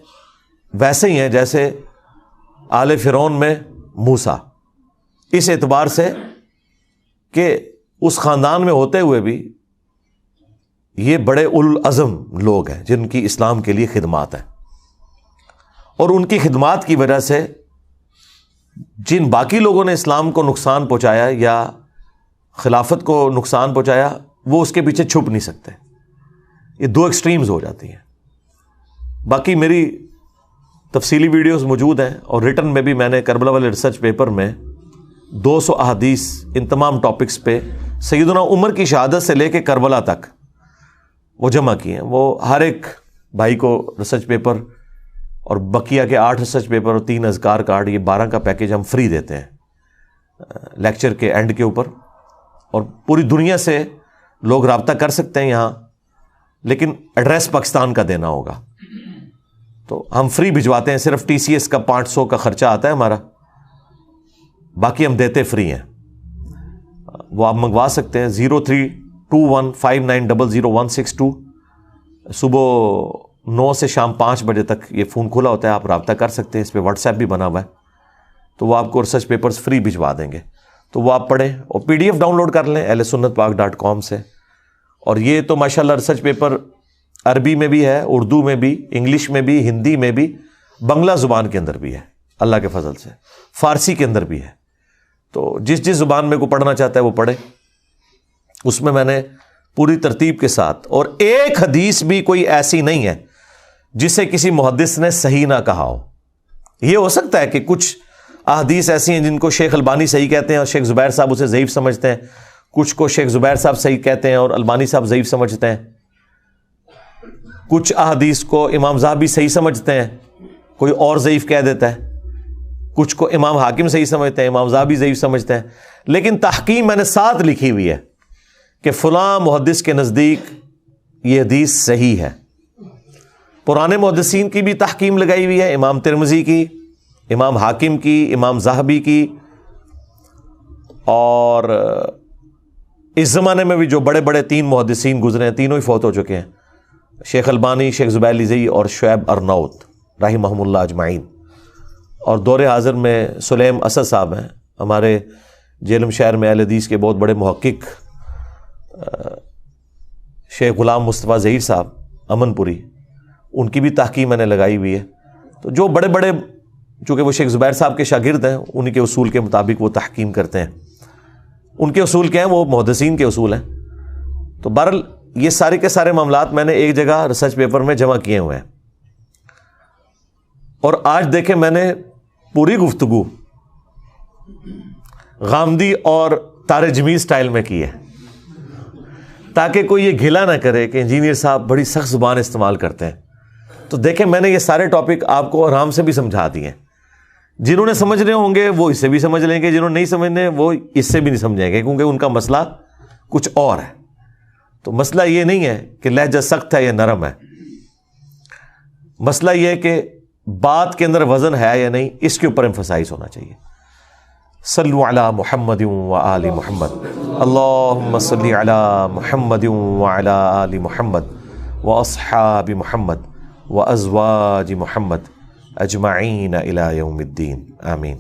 [SPEAKER 1] ویسے ہی ہیں جیسے آل فرعون میں موسیٰ, اس اعتبار سے کہ اس خاندان میں ہوتے ہوئے بھی یہ بڑے اولوالعزم لوگ ہیں جن کی اسلام کے لیے خدمات ہیں, اور ان کی خدمات کی وجہ سے جن باقی لوگوں نے اسلام کو نقصان پہنچایا یا خلافت کو نقصان پہنچایا وہ اس کے پیچھے چھپ نہیں سکتے. یہ 2 ایکسٹریمز ہو جاتی ہیں. باقی میری تفصیلی ویڈیوز موجود ہیں, اور ریٹن میں بھی میں نے کربلا والے ریسرچ پیپر میں 200 احادیث ان تمام ٹاپکس پہ سیدنا عمر کی شہادت سے لے کے کربلا تک وہ جمع کیے ہیں. وہ ہر ایک بھائی کو ریسرچ پیپر اور بقیہ کے 8 ریسرچ پیپر اور 3 اذکار کارڈ، یہ 12 کا پیکیج ہم فری دیتے ہیں لیکچر کے اینڈ کے اوپر. اور پوری دنیا سے لوگ رابطہ کر سکتے ہیں یہاں، لیکن ایڈریس پاکستان کا دینا ہوگا. تو ہم فری بھجواتے ہیں، صرف TCS کا 500 کا خرچہ آتا ہے ہمارا، باقی ہم دیتے فری ہیں. وہ آپ منگوا سکتے ہیں 032159000162. صبح 9 سے شام 5 بجے تک یہ فون کھلا ہوتا ہے، آپ رابطہ کر سکتے ہیں. اس پہ واٹس ایپ بھی بنا ہوا ہے، تو وہ آپ کو ریسرچ پیپرز فری بھجوا دیں گے. تو وہ آپ پڑھیں اور PDF ڈاؤن لوڈ کر لیں ahlsunnatpak.com سے. اور یہ تو ماشاءاللہ ریسرچ پیپر عربی میں بھی ہے، اردو میں بھی، انگلش میں بھی، ہندی میں بھی، بنگلہ زبان کے اندر بھی ہے اللہ کے فضل سے، فارسی کے اندر بھی ہے. تو جس زبان میں کو پڑھنا چاہتا ہے وہ پڑھے. اس میں نے پوری ترتیب کے ساتھ، اور ایک حدیث بھی کوئی ایسی نہیں ہے جسے کسی محدث نے صحیح نہ کہا ہو. یہ ہو سکتا ہے کہ کچھ احادیث ایسی ہیں جن کو شیخ البانی صحیح کہتے ہیں اور شیخ زبیر صاحب اسے ضعیف سمجھتے ہیں، کچھ کو شیخ زبیر صاحب صحیح کہتے ہیں اور البانی صاحب ضعیف سمجھتے ہیں، کچھ احادیث کو امام ذہبی صحیح سمجھتے ہیں، کوئی اور ضعیف کہہ دیتا ہے، کچھ کو امام حاکم صحیح سمجھتے ہیں، امام ذہبی ضعیف سمجھتے ہیں. لیکن تحقیم میں نے ساتھ لکھی ہوئی ہے کہ فلاں محدث کے نزدیک یہ حدیث صحیح ہے. پرانے محدثین کی بھی تحقیم لگائی ہوئی ہے، امام ترمذی کی، امام حاکم کی، امام ذہبی کی، اور اس زمانے میں بھی جو بڑے بڑے 3 محدثین گزرے ہیں، تینوں ہی فوت ہو چکے ہیں، شیخ البانی، شیخ زبیر لیزئی اور شعیب ارناؤت رحمہم اللہ اجمعین. اور دور حاضر میں سلیم اسد صاحب ہیں، ہمارے جیلم شہر میں اہل حدیث کے بہت بڑے محقق، شیخ غلام مصطفیٰ ظہیر صاحب امن پوری، ان کی بھی تحقیق میں نے لگائی ہوئی ہے. تو جو بڑے بڑے، چونکہ وہ شیخ زبیر صاحب کے شاگرد ہیں، انہی کے اصول کے مطابق وہ تحقیم کرتے ہیں. ان کے اصول کیا ہیں؟ وہ محدثین کے اصول ہیں. تو بہرحال یہ سارے کے سارے معاملات میں نے ایک جگہ ریسرچ پیپر میں جمع کیے ہوئے ہیں. اور آج دیکھیں میں نے پوری گفتگو غامدی اور طارق جمیل سٹائل میں کی ہے، تاکہ کوئی یہ گھلا نہ کرے کہ انجینئر صاحب بڑی سخت زبان استعمال کرتے ہیں. تو دیکھیں میں نے یہ سارے ٹاپک آپ کو آرام سے بھی سمجھا دیے ہیں. جنہوں نے سمجھنے ہوں گے وہ اس سے بھی سمجھ لیں گے، جنہوں نے نہیں سمجھنے وہ اس سے بھی نہیں سمجھیں گے، کیونکہ ان کا مسئلہ کچھ اور ہے. تو مسئلہ یہ نہیں ہے کہ لہجہ سخت ہے یا نرم ہے، مسئلہ یہ ہے کہ بات کے اندر وزن ہے یا نہیں، اس کے اوپر ایمفسائز ہونا چاہیے. صلو علی محمد و آل محمد، اللہم صلی علی محمد و علی آل محمد و اصحاب محمد و ازواج محمد اجمعین الی یوم الدین، آمین.